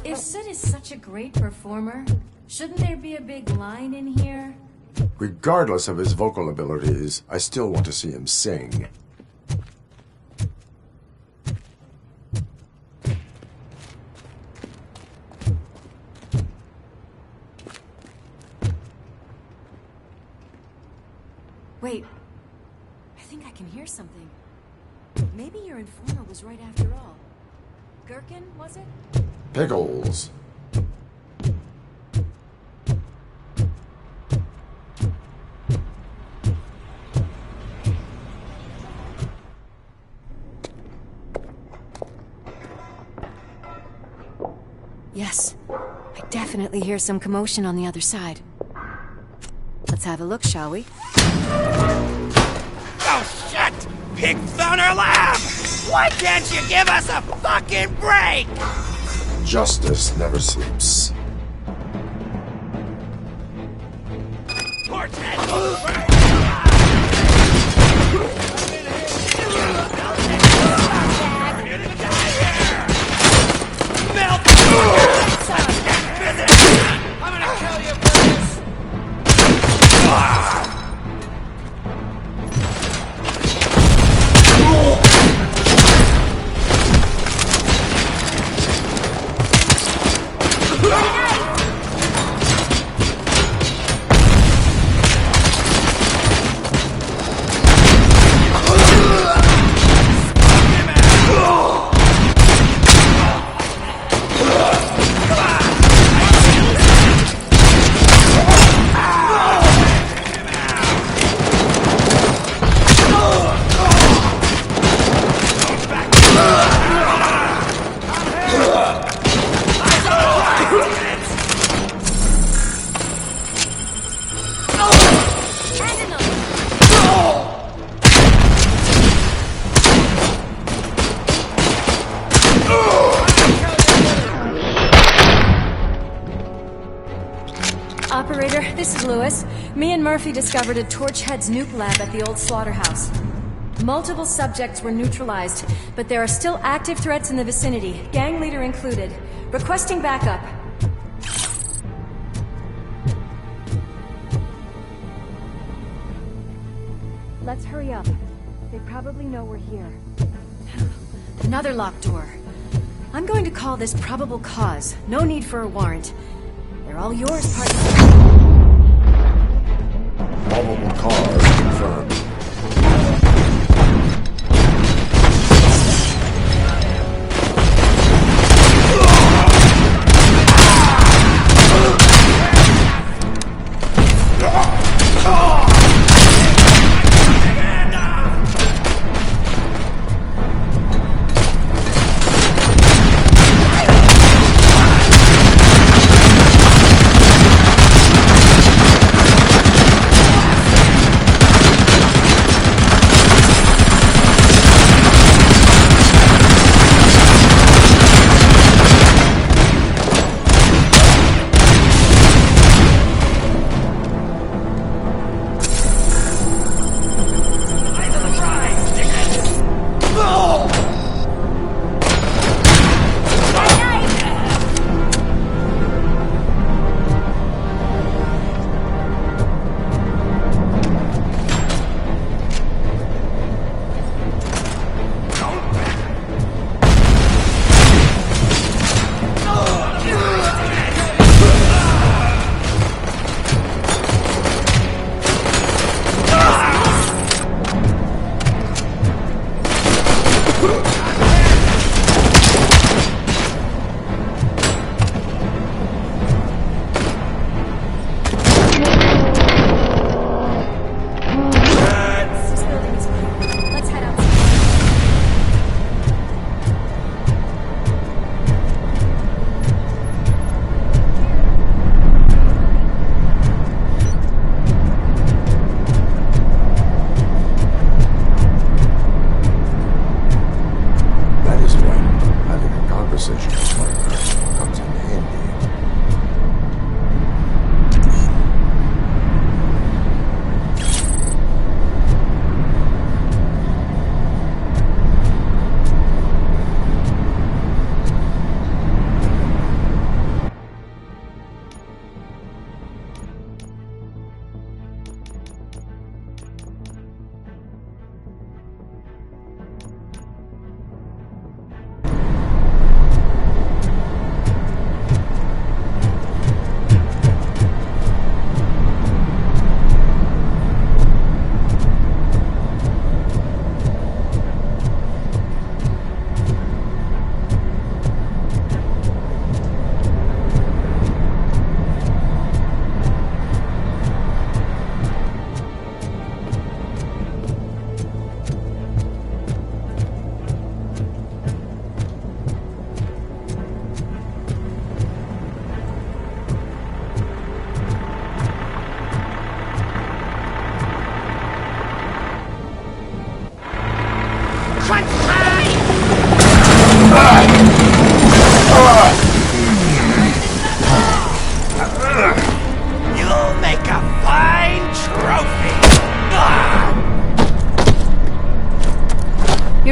If Sid is such a great performer, shouldn't there be a big line in here? Regardless of his vocal abilities, I still want to see him sing. Wait, I think I can hear something. Maybe your informer was right after all. Gherkin, was it? Pickles. Yes, I definitely hear some commotion on the other side. Let's have a look, shall we? Oh, shit! Pig found our lab! Why can't you give us a fucking break? Justice never sleeps. Operator, this is Lewis. Me and Murphy discovered a Torchhead's nuke lab at the old slaughterhouse. Multiple subjects were neutralized, but there are still active threats in the vicinity, gang leader included. Requesting backup. Let's hurry up. They probably know we're here. Another locked door. I'm going to call this probable cause. No need for a warrant. They're all yours, partner. Probable cause confirmed.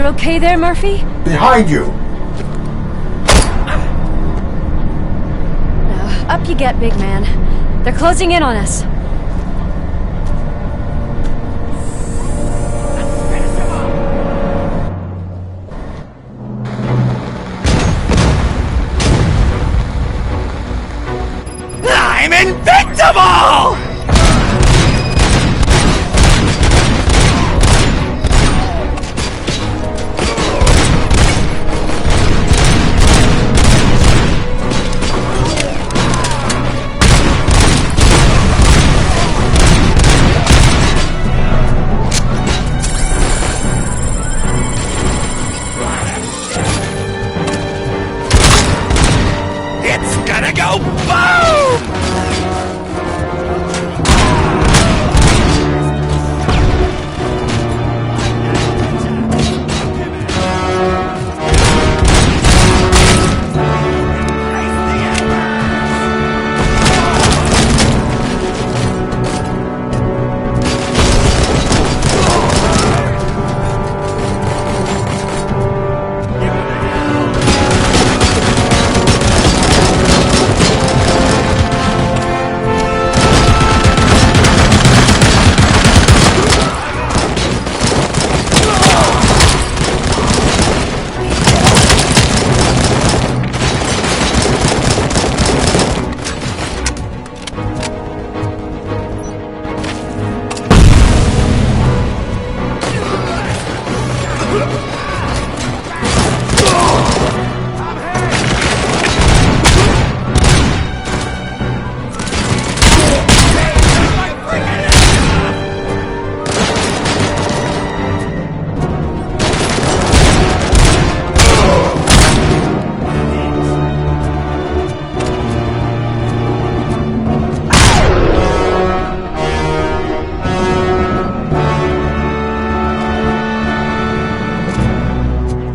You're okay there, Murphy? Behind you! Up you get, big man. They're closing in on us. I'm invincible! It's gonna go boom!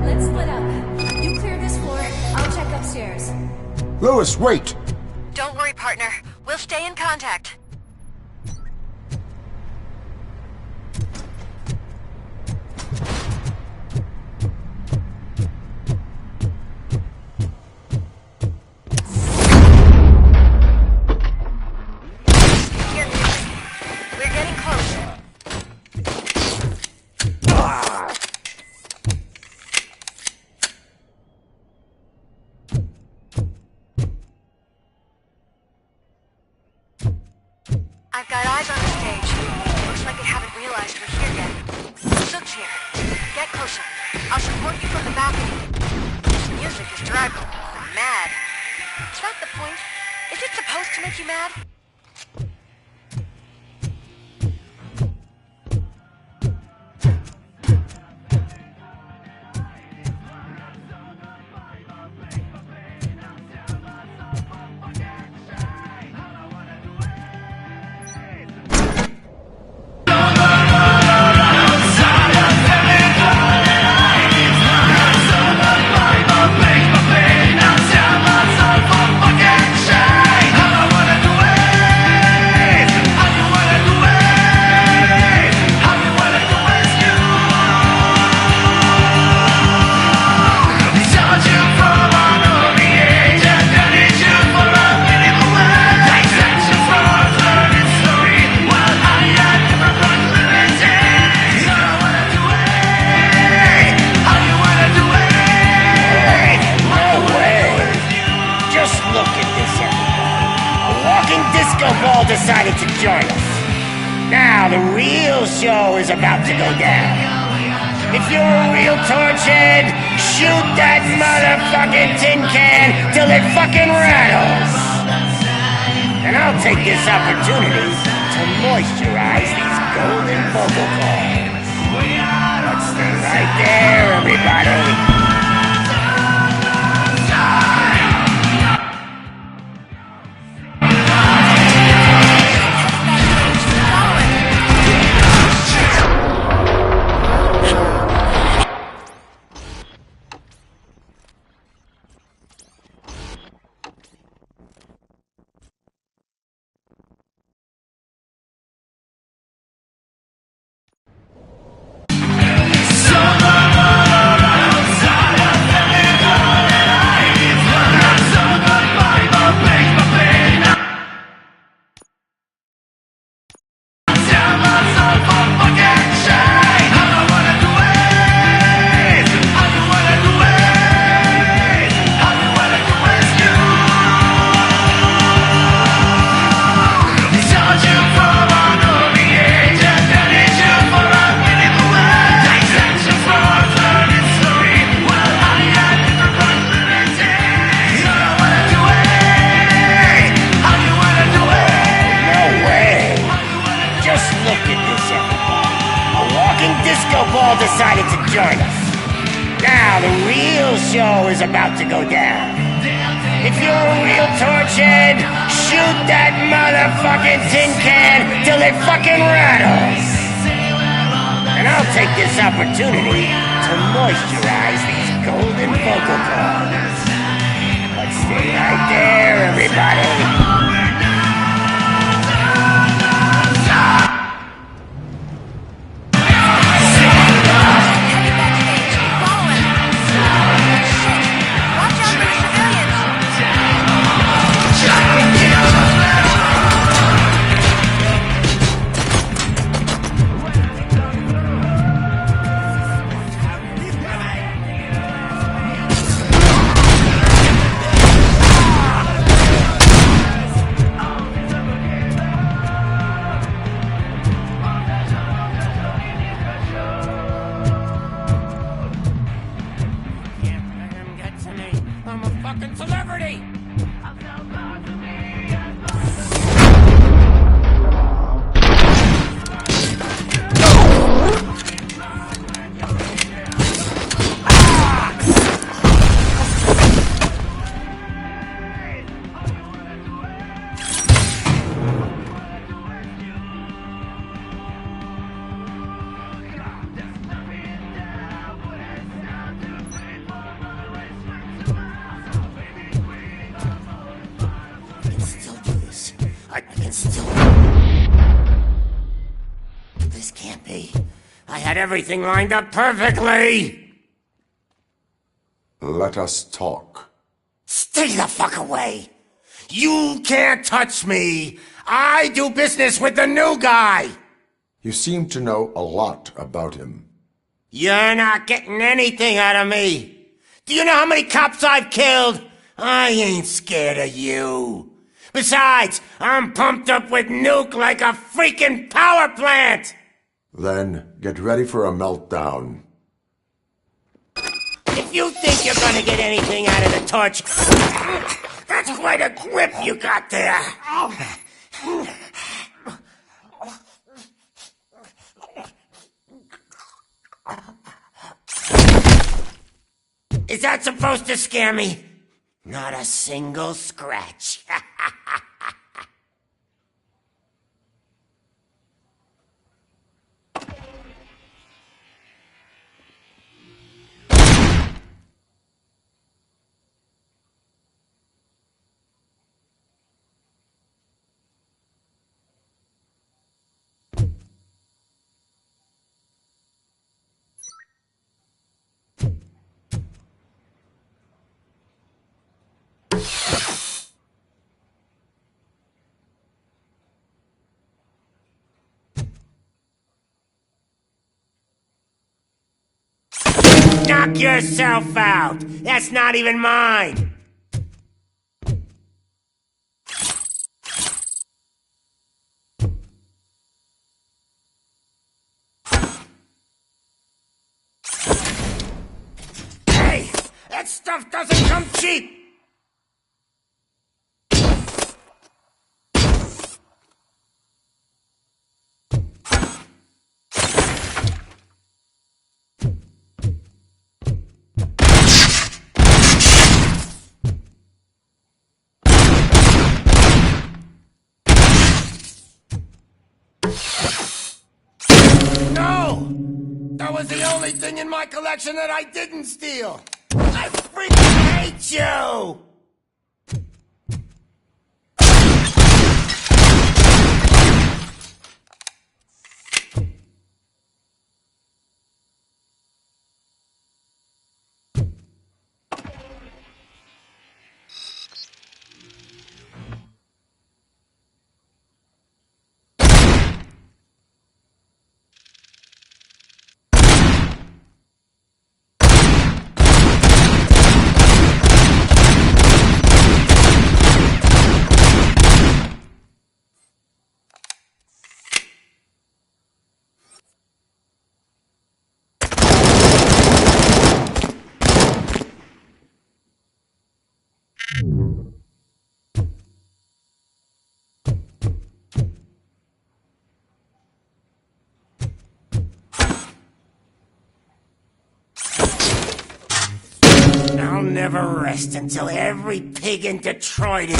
Let's split up. You clear this floor, I'll check upstairs. Lewis, wait! Don't worry, partner. We'll stay in contact. Here, we're getting closer. I've got eyes on the stage. Looks like they haven't realized we're here yet. Look's here. Get closer. I'll support you from the balcony. This music is driving me mad. Is that the point? Is it supposed to make you mad? Decided to join us. Now the real show is about to go down. If you're a real torchhead, shoot that motherfucking tin can till it fucking rattles. And I'll take this opportunity to moisturize these golden vocal cords. Let's stay right there, everybody. Son of a all decided to join us. Now the real show is about to go down. If you're a real torch head, shoot that motherfucking tin can till it fucking rattles. And I'll take this opportunity to moisturize these golden vocal cords. But stay right there, everybody. This can't be. I had everything lined up perfectly! Let us talk. Stay the fuck away! You can't touch me! I do business with the new guy! You seem to know a lot about him. You're not getting anything out of me! Do you know how many cops I've killed? I ain't scared of you. Besides, I'm pumped up with nuke like a freaking power plant! Then get ready for a meltdown. If you think you're gonna get anything out of the torch, that's quite a grip you got there. Is that supposed to scare me? Not a single scratch. Knock yourself out! That's not even mine! Hey! That stuff doesn't come cheap! That was the only thing in my collection that I didn't steal! I freaking hate you! never rest until every pig in Detroit is...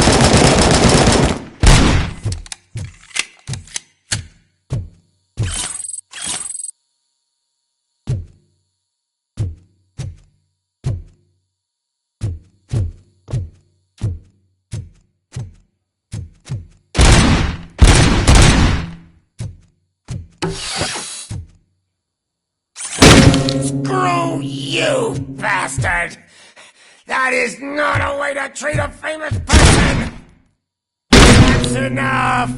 Screw you, bastard! That is not a way to treat a famous person! That's enough!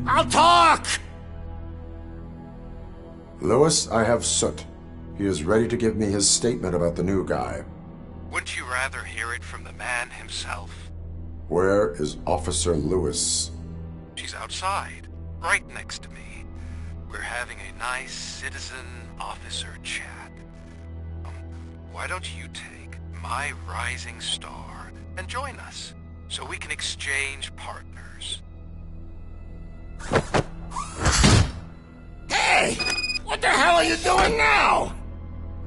I'll talk! Lewis, I have Soot. He is ready to give me his statement about the new guy. Wouldn't you rather hear it from the man himself? Where is Officer Lewis? She's outside, right next to me. We're having a nice citizen-officer chat. Why don't you take my rising star and join us, so we can exchange partners? Hey! What the hell are you doing now?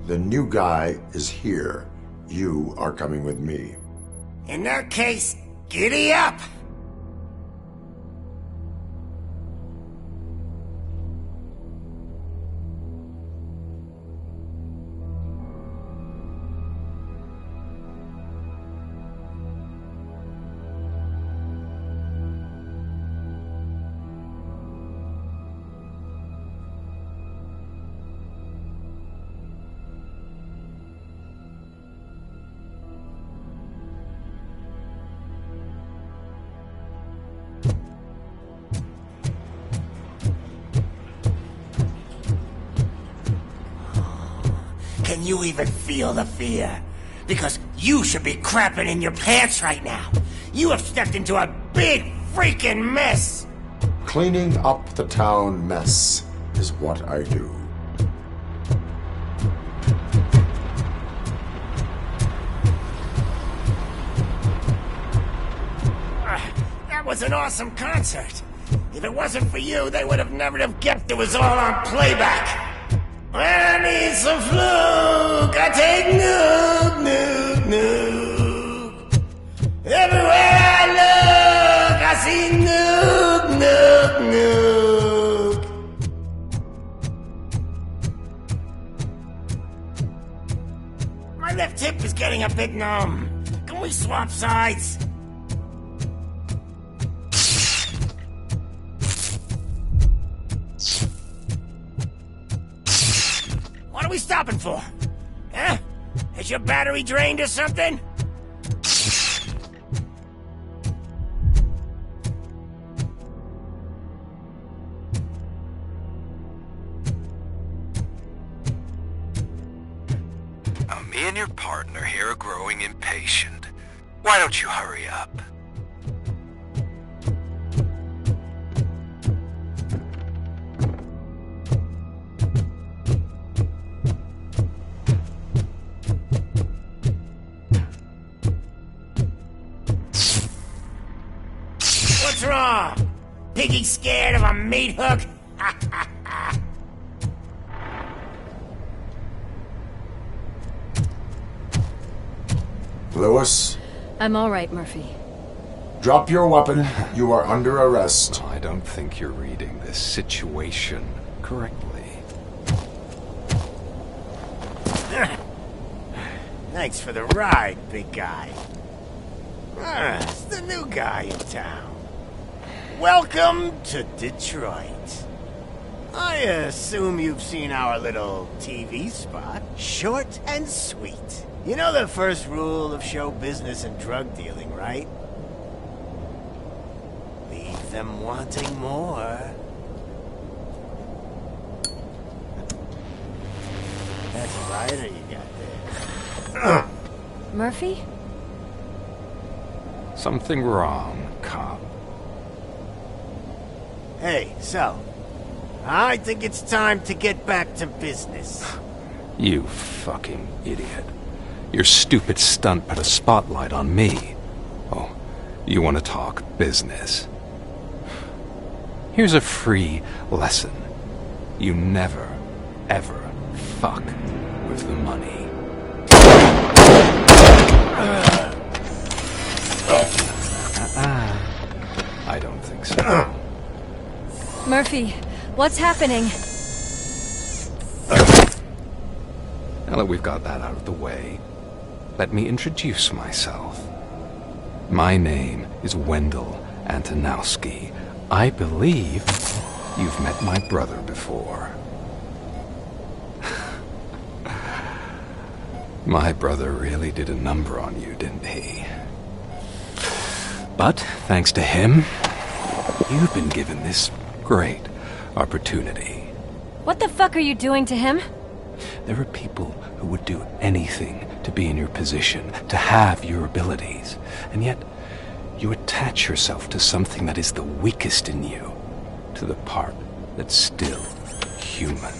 The new guy is here. You are coming with me. In that case, giddy up! Can you even feel the fear? Because you should be crapping in your pants right now. You have stepped into a big freaking mess. Cleaning up the town mess is what I do. That was an awesome concert. If it wasn't for you, they would have never have guessed it was all on playback. When I need some fluke, I take nuke, nuke, nuke. Everywhere I look, I see nuke, nuke, nuke. My left hip is getting a bit numb. Can we swap sides? What are we stopping for? Huh? Is your battery drained or something? Me and your partner here are growing impatient. Why don't you hurry up? What's wrong? Piggy scared of a meat hook? Lewis, I'm all right, Murphy. drop your weapon. You are under arrest. I don't think you're reading this situation correctly. Thanks for the ride, big guy. It's the new guy in town. Welcome to Detroit. I assume you've seen our little TV spot. Short and sweet. You know the first rule of show business and drug dealing, right? Leave them wanting more. That's a lighter you got there. Murphy? Something wrong, cop. Hey, so, I think it's time to get back to business. You fucking idiot. Your stupid stunt put a spotlight on me. Oh, you want to talk business? Here's a free lesson. You never, ever fuck with the money. I don't think so. Murphy, what's happening? Now that we've got that out of the way, let me introduce myself. My name is Wendell Antonowski. I believe you've met my brother before. My brother really did a number on you, didn't he? But, thanks to him, you've been given this great opportunity. What the fuck are you doing to him? There are people who would do anything to be in your position, to have your abilities, and yet you attach yourself to something that is the weakest in you, to the part that's still human.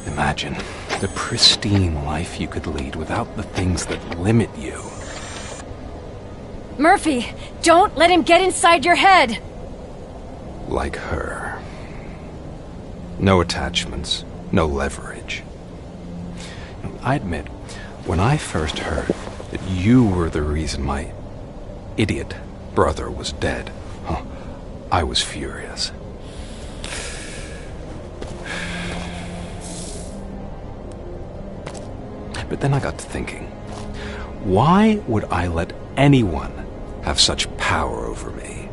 Imagine the pristine life you could lead without the things that limit you. Murphy, don't let him get inside your head! Like her. No attachments, no leverage. I admit, when I first heard that you were the reason my idiot brother was dead, I was furious. But then I got to thinking, why would I let anyone have such power over me?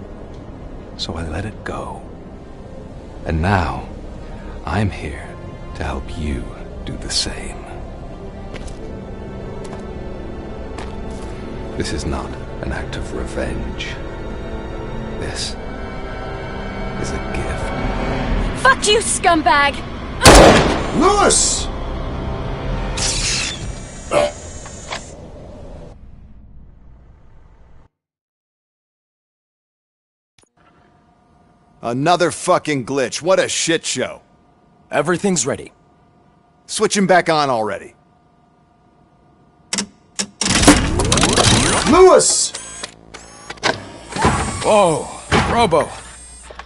So I let it go. And now, I'm here to help you do the same. This is not an act of revenge. This is a gift. Fuck you, scumbag! Lewis! Another fucking glitch. What a shit show. Everything's ready. Switch him back on already. Lewis! Whoa, Robo.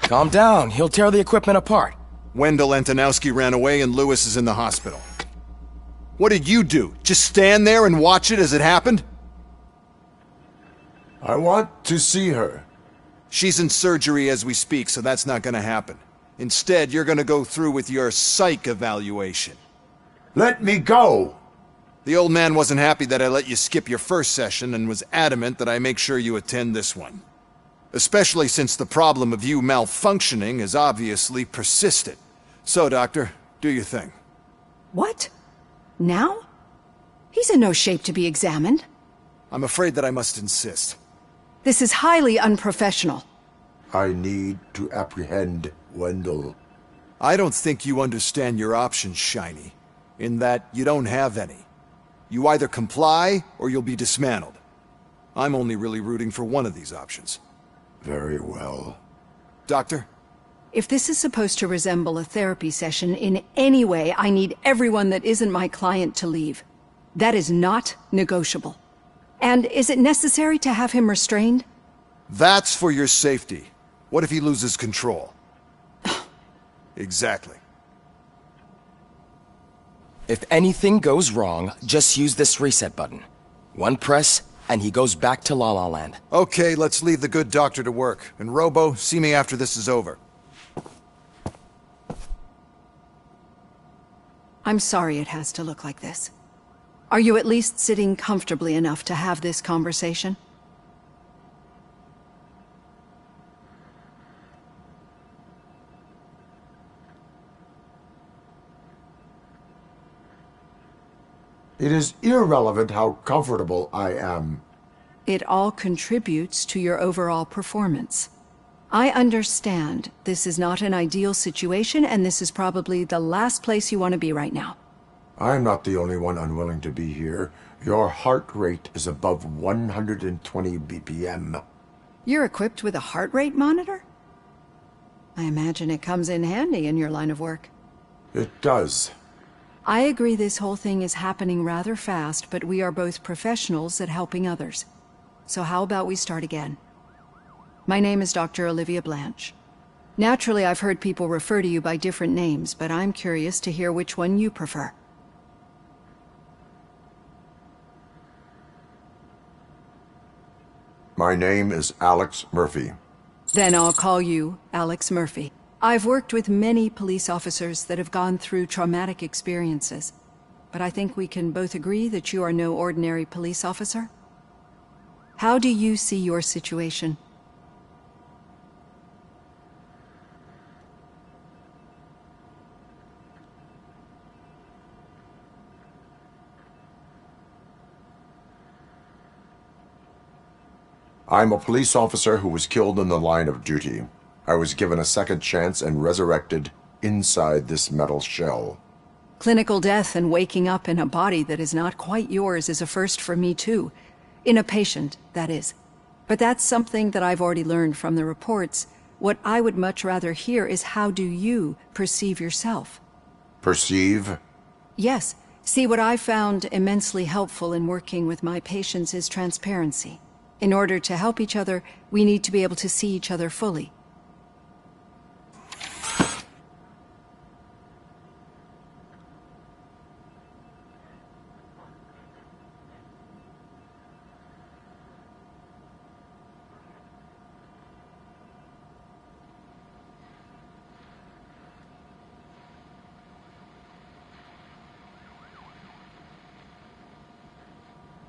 Calm down. He'll tear the equipment apart. Wendell Antonowski ran away and Lewis is in the hospital. What did you do? Just stand there and watch it as it happened? I want to see her. She's in surgery as we speak, so that's not gonna happen. Instead, you're gonna go through with your psych evaluation. Let me go! The old man wasn't happy that I let you skip your first session and was adamant that I make sure you attend this one. Especially since the problem of you malfunctioning has obviously persisted. So, Doctor, do your thing. What? Now? He's in no shape to be examined. I'm afraid that I must insist. This is highly unprofessional. I need to apprehend Wendell. I don't think you understand your options, Shiny. In that you don't have any. You either comply, or you'll be dismantled. I'm only really rooting for one of these options. Very well. Doctor? If this is supposed to resemble a therapy session in any way, I need everyone that isn't my client to leave. That is not negotiable. And is it necessary to have him restrained? That's for your safety. What if he loses control? Exactly. If anything goes wrong, just use this reset button. One press, and he goes back to La La Land. Okay, let's leave the good doctor to work. And Robo, see me after this is over. I'm sorry it has to look like this. Are you at least sitting comfortably enough to have this conversation? It is irrelevant how comfortable I am. It all contributes to your overall performance. I understand this is not an ideal situation, and this is probably the last place you want to be right now. I'm not the only one unwilling to be here. Your heart rate is above 120 BPM. You're equipped with a heart rate monitor? I imagine it comes in handy in your line of work. It does. I agree this whole thing is happening rather fast, but we are both professionals at helping others. So how about we start again? My name is Dr. Olivia Blanche. Naturally, I've heard people refer to you by different names, but I'm curious to hear which one you prefer. My name is Alex Murphy. Then I'll call you Alex Murphy. I've worked with many police officers that have gone through traumatic experiences, but I think we can both agree that you are no ordinary police officer. How do you see your situation? I'm a police officer who was killed in the line of duty. I was given a second chance and resurrected inside this metal shell. Clinical death and waking up in a body that is not quite yours is a first for me too. In a patient, that is. But that's something that I've already learned from the reports. What I would much rather hear is how do you perceive yourself? Perceive? Yes. See, what I found immensely helpful in working with my patients is transparency. In order to help each other, we need to be able to see each other fully.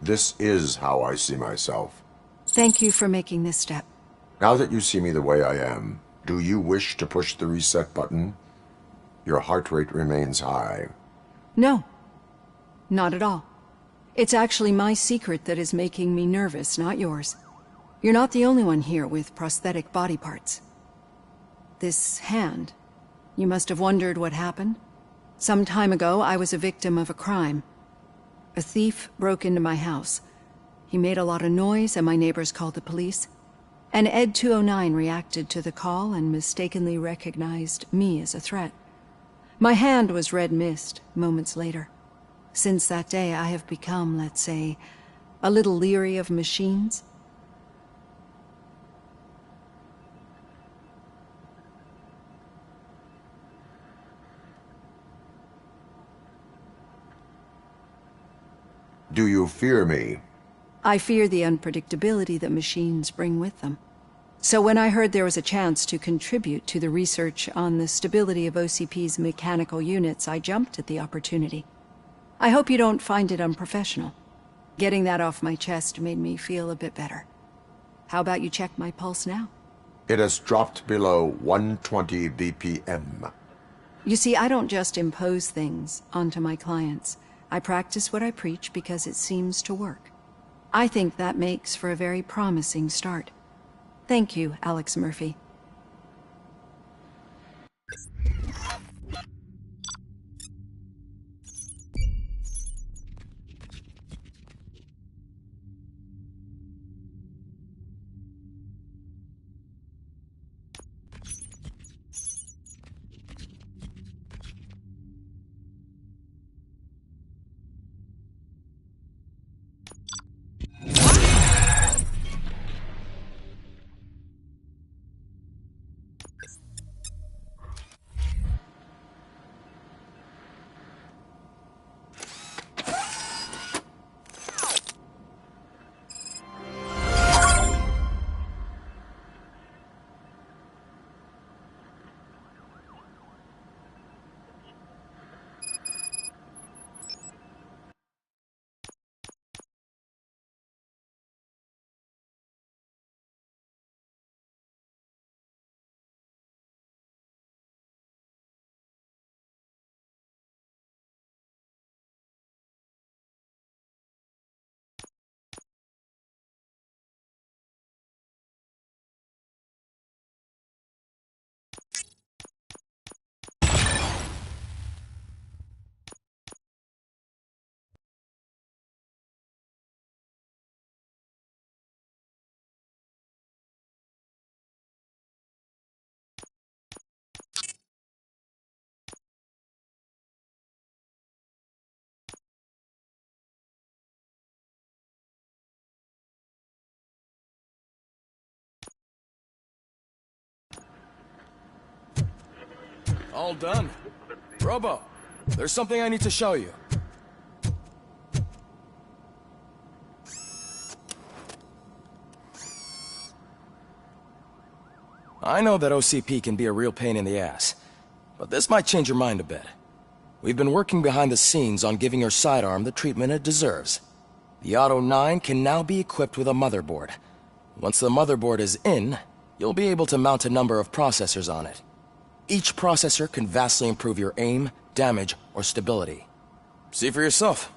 This is how I see myself. Thank you for making this step. Now that you see me the way I am, do you wish to push the reset button? Your heart rate remains high. No. Not at all. It's actually my secret that is making me nervous, not yours. You're not the only one here with prosthetic body parts. This hand, you must have wondered what happened. Some time ago, I was a victim of a crime. A thief broke into my house. He made a lot of noise and my neighbors called the police. And Ed 209 reacted to the call and mistakenly recognized me as a threat. My hand was red mist moments later. Since that day, I have become, let's say, a little leery of machines. Do you fear me? I fear the unpredictability that machines bring with them. So when I heard there was a chance to contribute to the research on the stability of OCP's mechanical units, I jumped at the opportunity. I hope you don't find it unprofessional. Getting that off my chest made me feel a bit better. How about you check my pulse now? It has dropped below 120 BPM. You see, I don't just impose things onto my clients. I practice what I preach because it seems to work. I think that makes for a very promising start. Thank you, Alex Murphy. All done. Robo, there's something I need to show you. I know that OCP can be a real pain in the ass, but this might change your mind a bit. We've been working behind the scenes on giving your sidearm the treatment it deserves. The Auto 9 can now be equipped with a motherboard. Once the motherboard is in, you'll be able to mount a number of processors on it. Each processor can vastly improve your aim, damage, or stability. See for yourself.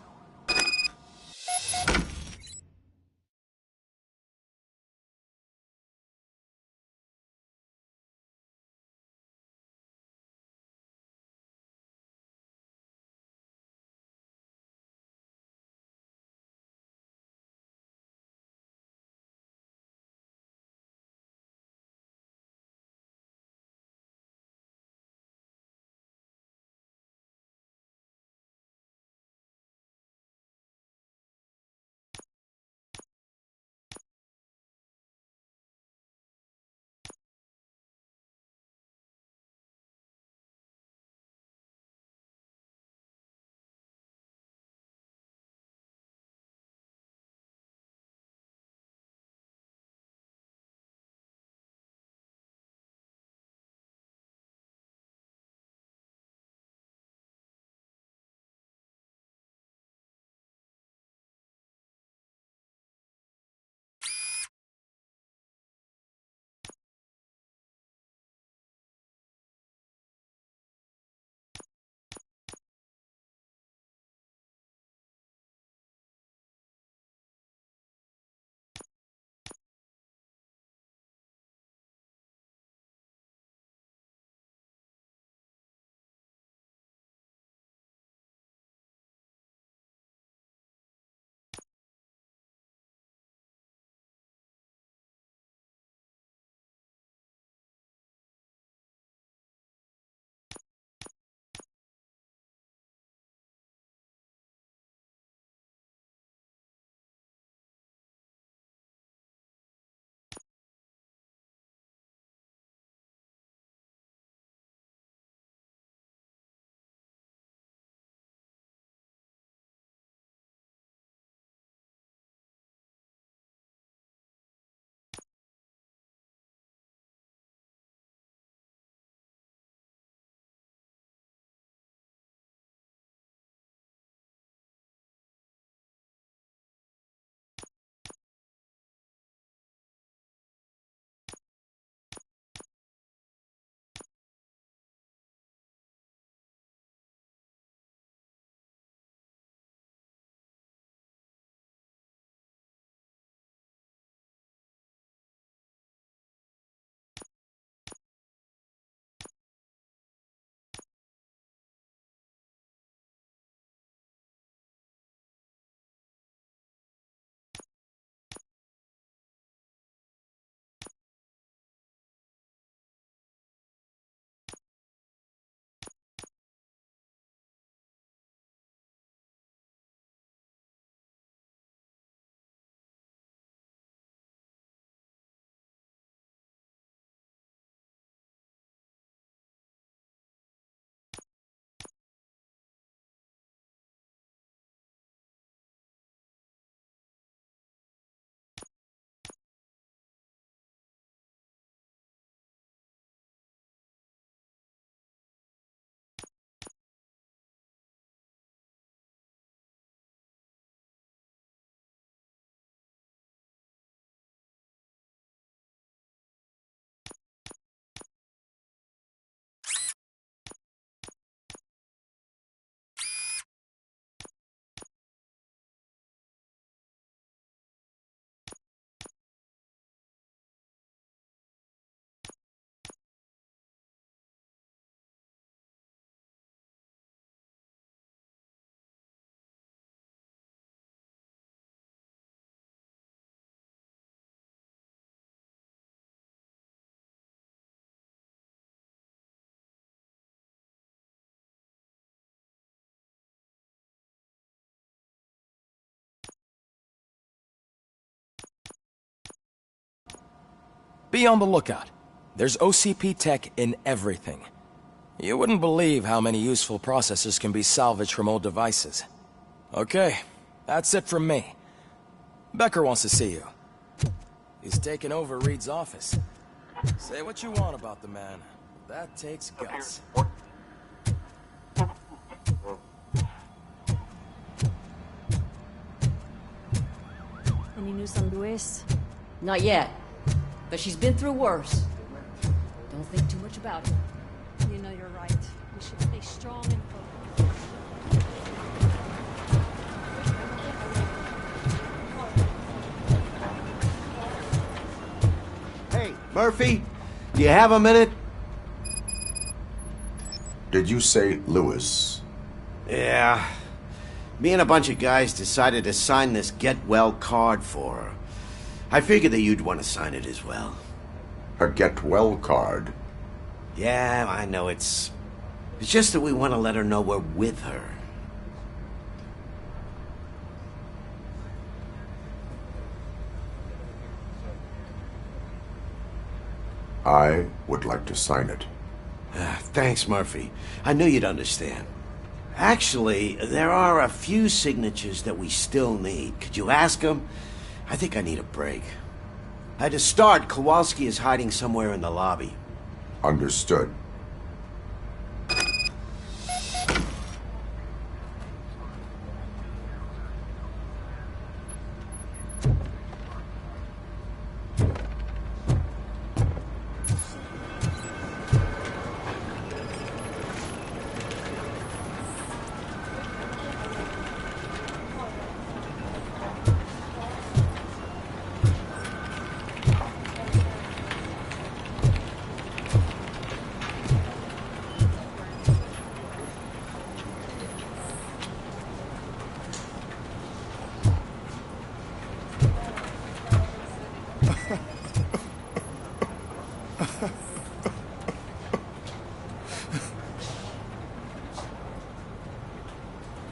Be on the lookout. There's OCP tech in everything. You wouldn't believe how many useful processors can be salvaged from old devices. Okay, that's it from me. Becker wants to see you. He's taken over Reed's office. Say what you want about the man. That takes guts. Any news on Luis? Not yet. But she's been through worse. Don't think too much about it. You know you're right. We should stay strong and focused. Hey, Murphy, do you have a minute? Did you say Lewis? Yeah. Me and a bunch of guys decided to sign this get well card for her. I figured that you'd want to sign it as well. A get well card? Yeah, I know it's just that we want to let her know we're with her. I would like to sign it. Thanks, Murphy. I knew you'd understand. Actually, there are a few signatures that we still need. Could you ask them? I think I need a break. To start, Kowalski is hiding somewhere in the lobby. Understood.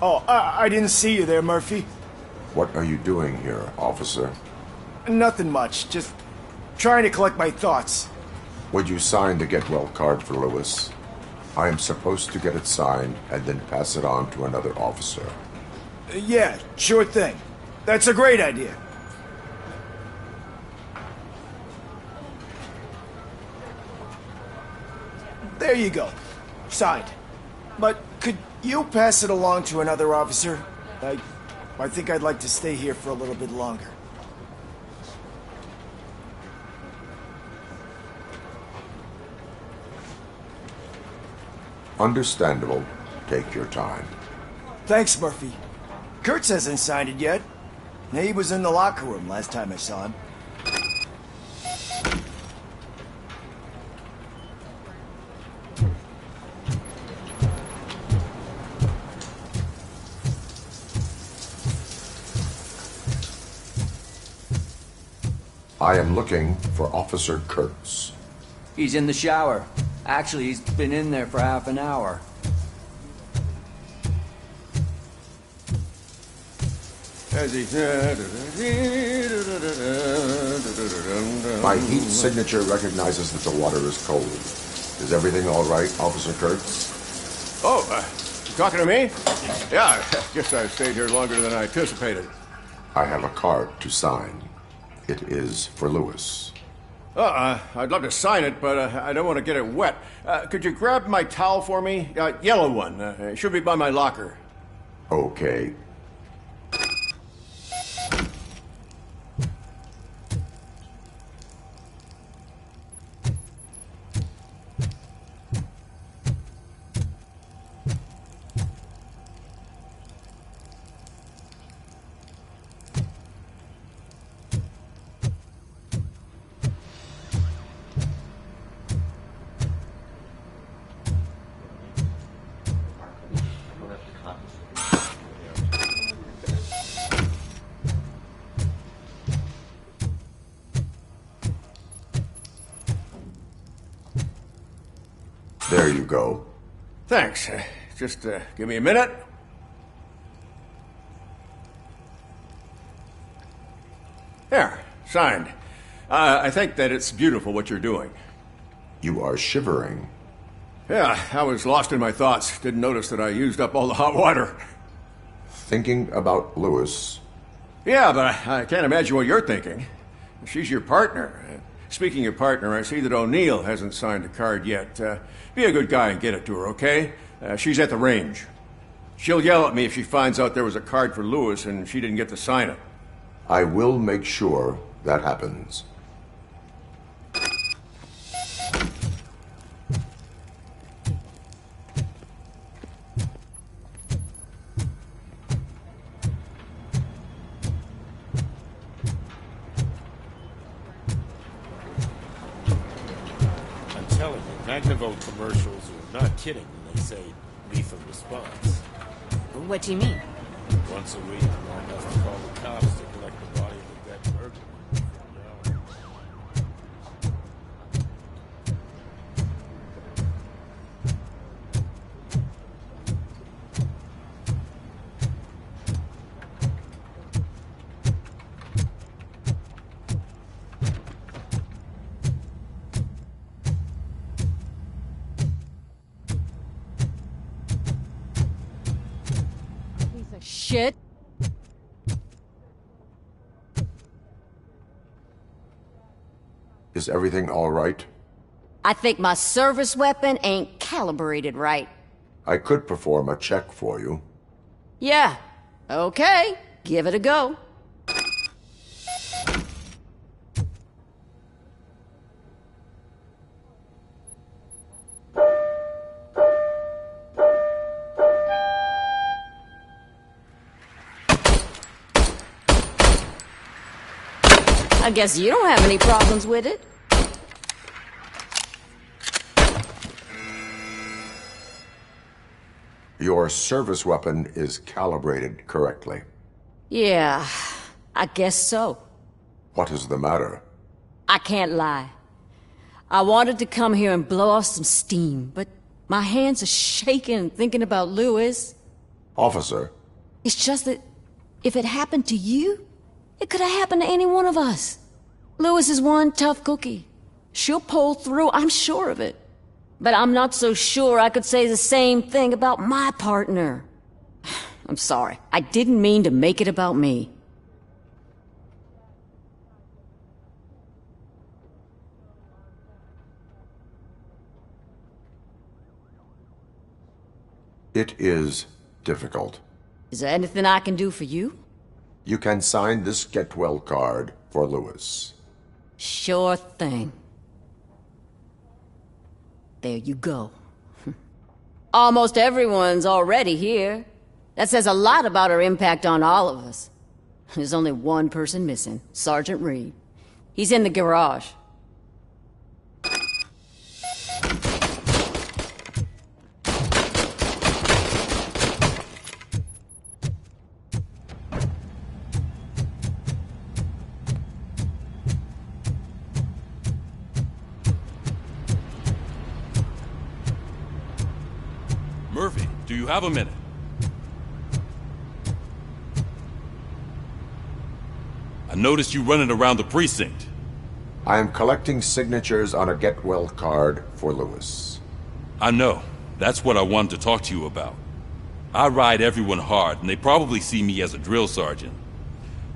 Oh, I didn't see you there, Murphy. What are you doing here, officer? Nothing much, just trying to collect my thoughts. Would you sign the get well card for Lewis? I am supposed to get it signed and then pass it on to another officer. Yeah, sure thing. That's a great idea. There you go. Signed. But could you pass it along to another officer? I think I'd like to stay here for a little bit longer. Understandable. Take your time. Thanks, Murphy. Kurtz hasn't signed it yet. He was in the locker room last time I saw him. I am looking for Officer Kurtz. He's in the shower. Actually, he's been in there for half an hour. My heat signature recognizes that the water is cold. Is everything all right, Officer Kurtz? Oh, you talking to me? Yeah, I guess I stayed here longer than I anticipated. I have a card to sign. It is for Lewis. I'd love to sign it, but I don't want to get it wet. Could you grab my towel for me? Yellow one. It should be by my locker. Okay. There you go. Thanks. Just give me a minute. There, signed. I think that it's beautiful what you're doing. You are shivering. Yeah, I was lost in my thoughts. Didn't notice that I used up all the hot water. Thinking about Lewis. Yeah, but I can't imagine what you're thinking. She's your partner. Speaking of partner, I see that O'Neill hasn't signed a card yet. Be a good guy and get it to her, okay? She's at the range. She'll yell at me if she finds out there was a card for Lewis and she didn't get to sign it. I will make sure that happens. I'm telling you, Magnavolt commercials are not kidding when they say lethal response. What do you mean? Once a week, long enough to call the cops to collect the body of a dead burglar. Shit. Is everything all right? I think my service weapon ain't calibrated right. I could perform a check for you. Yeah. Okay. Give it a go. I guess you don't have any problems with it. Your service weapon is calibrated correctly. Yeah, I guess so. What is the matter? I can't lie. I wanted to come here and blow off some steam, but my hands are shaking thinking about Lewis. Officer. It's just that if it happened to you, it could have happened to any one of us. Lewis is one tough cookie. She'll pull through, I'm sure of it. But I'm not so sure I could say the same thing about my partner. I'm sorry. I didn't mean to make it about me. It is difficult. Is there anything I can do for you? You can sign this Get Well card for Lewis. Sure thing. There you go. Almost everyone's already here. That says a lot about her impact on all of us. There's only one person missing, Sergeant Reed. He's in the garage. Murphy, do you have a minute? I noticed you running around the precinct. I am collecting signatures on a Get Well card for Lewis. I know. That's what I wanted to talk to you about. I ride everyone hard, and they probably see me as a drill sergeant.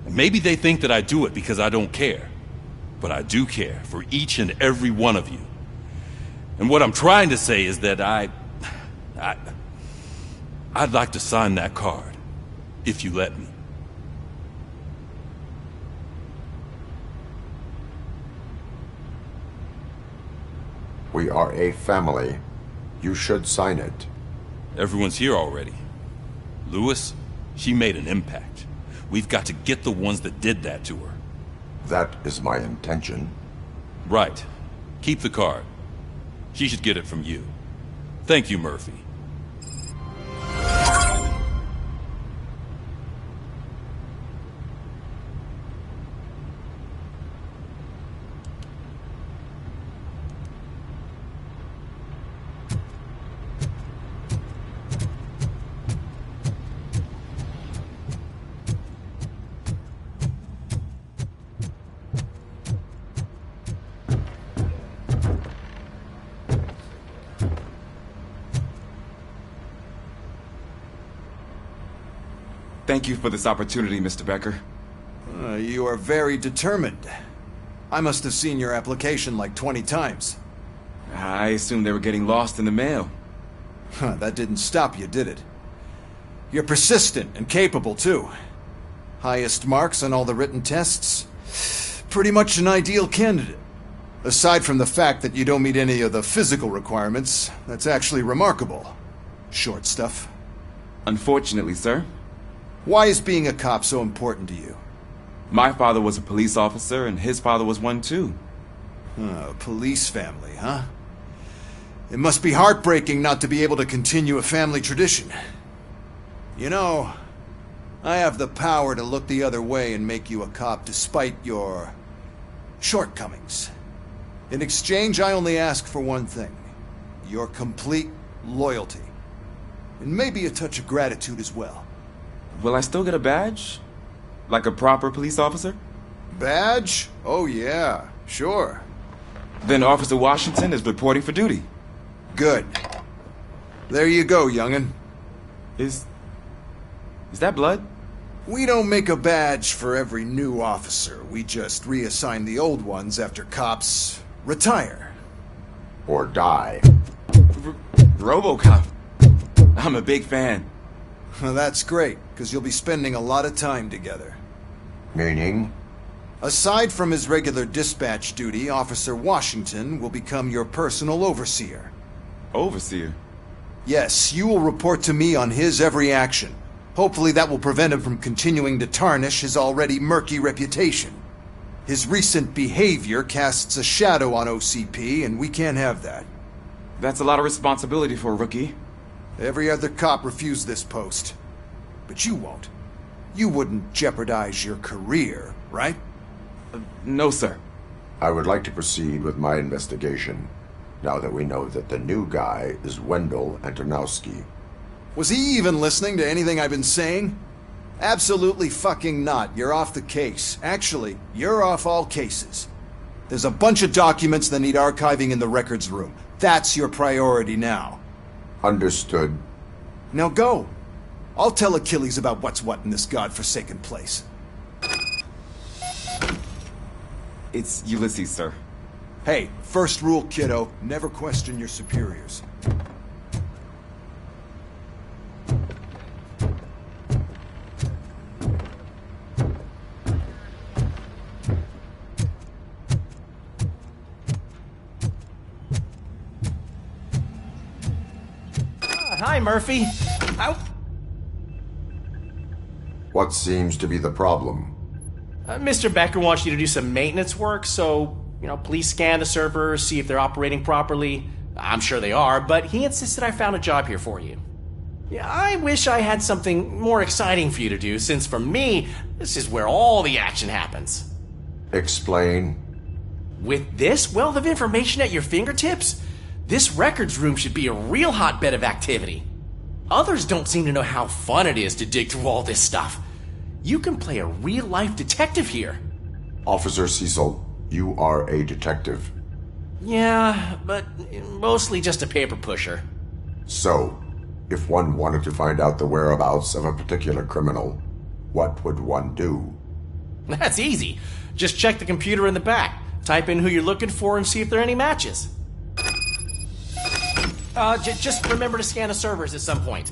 Maybe they think that I do it because I don't care. But I do care for each and every one of you. And what I'm trying to say is that I'd like to sign that card, if you let me. We are a family. You should sign it. Everyone's here already. Lewis, she made an impact. We've got to get the ones that did that to her. That is my intention. Right. Keep the card. She should get it from you. Thank you, Murphy. Thank you for this opportunity, Mr. Becker. You are very determined. I must have seen your application like 20 times. I assumed they were getting lost in the mail. Huh, that didn't stop you, did it? You're persistent and capable, too. Highest marks on all the written tests. Pretty much an ideal candidate. Aside from the fact that you don't meet any of the physical requirements, that's actually remarkable. Short stuff. Unfortunately, sir. Why is being a cop so important to you? My father was a police officer, and his father was one too. A police family, huh? It must be heartbreaking not to be able to continue a family tradition. You know, I have the power to look the other way and make you a cop despite your shortcomings. In exchange, I only ask for one thing. Your complete loyalty. And maybe a touch of gratitude as well. Will I still get a badge? Like a proper police officer? Badge? Oh yeah, sure. Then Officer Washington is reporting for duty. Good. There you go, young'un. Is that blood? We don't make a badge for every new officer. We just reassign the old ones after cops retire. Or die. RoboCop. I'm a big fan. Well, that's great, because you'll be spending a lot of time together. Meaning? Aside from his regular dispatch duty, Officer Washington will become your personal overseer. Overseer? Yes, you will report to me on his every action. Hopefully that will prevent him from continuing to tarnish his already murky reputation. His recent behavior casts a shadow on OCP, and we can't have that. That's a lot of responsibility for a rookie. Every other cop refused this post. But you won't. You wouldn't jeopardize your career, right? No, sir. I would like to proceed with my investigation, now that we know that the new guy is Wendell Antonowski. Was he even listening to anything I've been saying? Absolutely fucking not. You're off the case. Actually, you're off all cases. There's a bunch of documents that need archiving in the records room. That's your priority now. Understood. Now go. I'll tell Achilles about what's what in this godforsaken place. It's Ulysses, sir. Hey, first rule, kiddo. Never question your superiors. Hi, Murphy. What seems to be the problem? Mr. Becker wants you to do some maintenance work, so, please scan the servers, see if they're operating properly. I'm sure they are, but he insisted I found a job here for you. Yeah, I wish I had something more exciting for you to do, since for me, this is where all the action happens. Explain. With this wealth of information at your fingertips, this records room should be a real hotbed of activity. Others don't seem to know how fun it is to dig through all this stuff. You can play a real-life detective here. Officer Cecil, you are a detective. Yeah, but mostly just a paper pusher. So, if one wanted to find out the whereabouts of a particular criminal, what would one do? That's easy. Just check the computer in the back, type in who you're looking for, and see if there are any matches. Just remember to scan the servers at some point.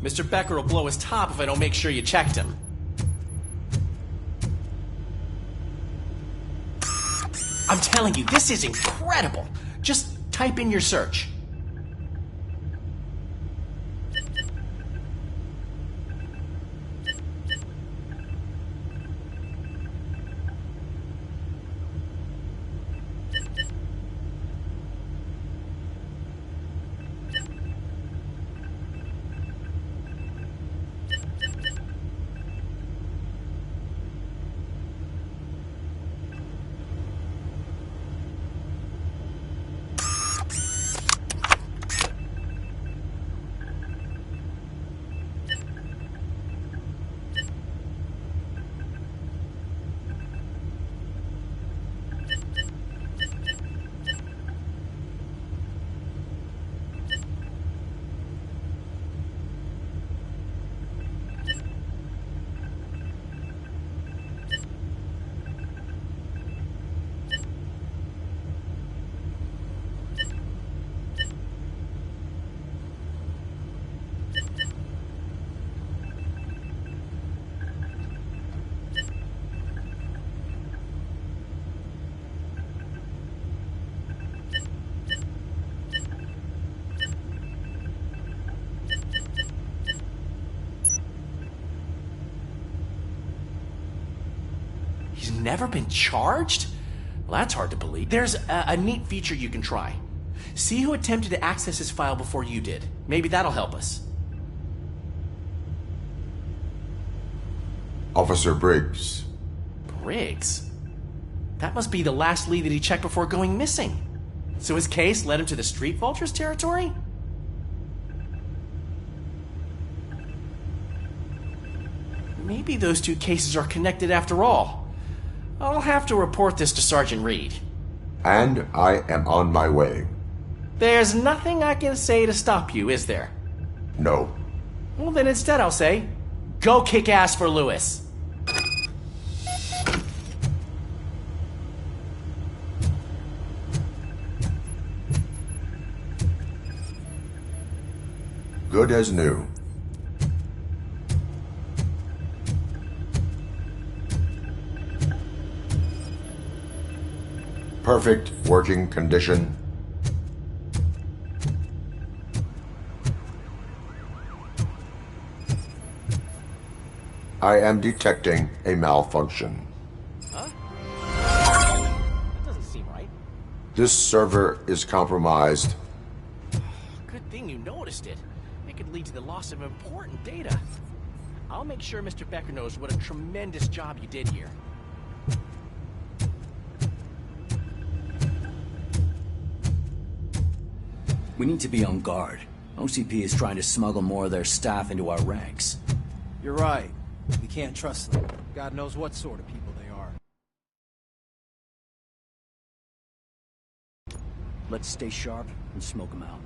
Mr. Becker will blow his top if I don't make sure you checked him. I'm telling you, this is incredible. Just type in your search. never been charged? Well, that's hard to believe. There's a neat feature you can try. See who attempted to access his file before you did. Maybe that'll help us. Officer Briggs. Briggs? That must be the last lead that he checked before going missing. So his case led him to the Street Vultures territory? Maybe those two cases are connected after all. I'll have to report this to Sergeant Reed. And I am on my way. There's nothing I can say to stop you, is there? No. Well, then instead I'll say, go kick ass for Lewis. Good as new. Perfect working condition. I am detecting a malfunction. Huh? That doesn't seem right. This server is compromised. Good thing you noticed it. It could lead to the loss of important data. I'll make sure Mr. Becker knows what a tremendous job you did here. We need to be on guard. OCP is trying to smuggle more of their staff into our ranks. You're right. We can't trust them. God knows what sort of people they are. Let's stay sharp and smoke them out.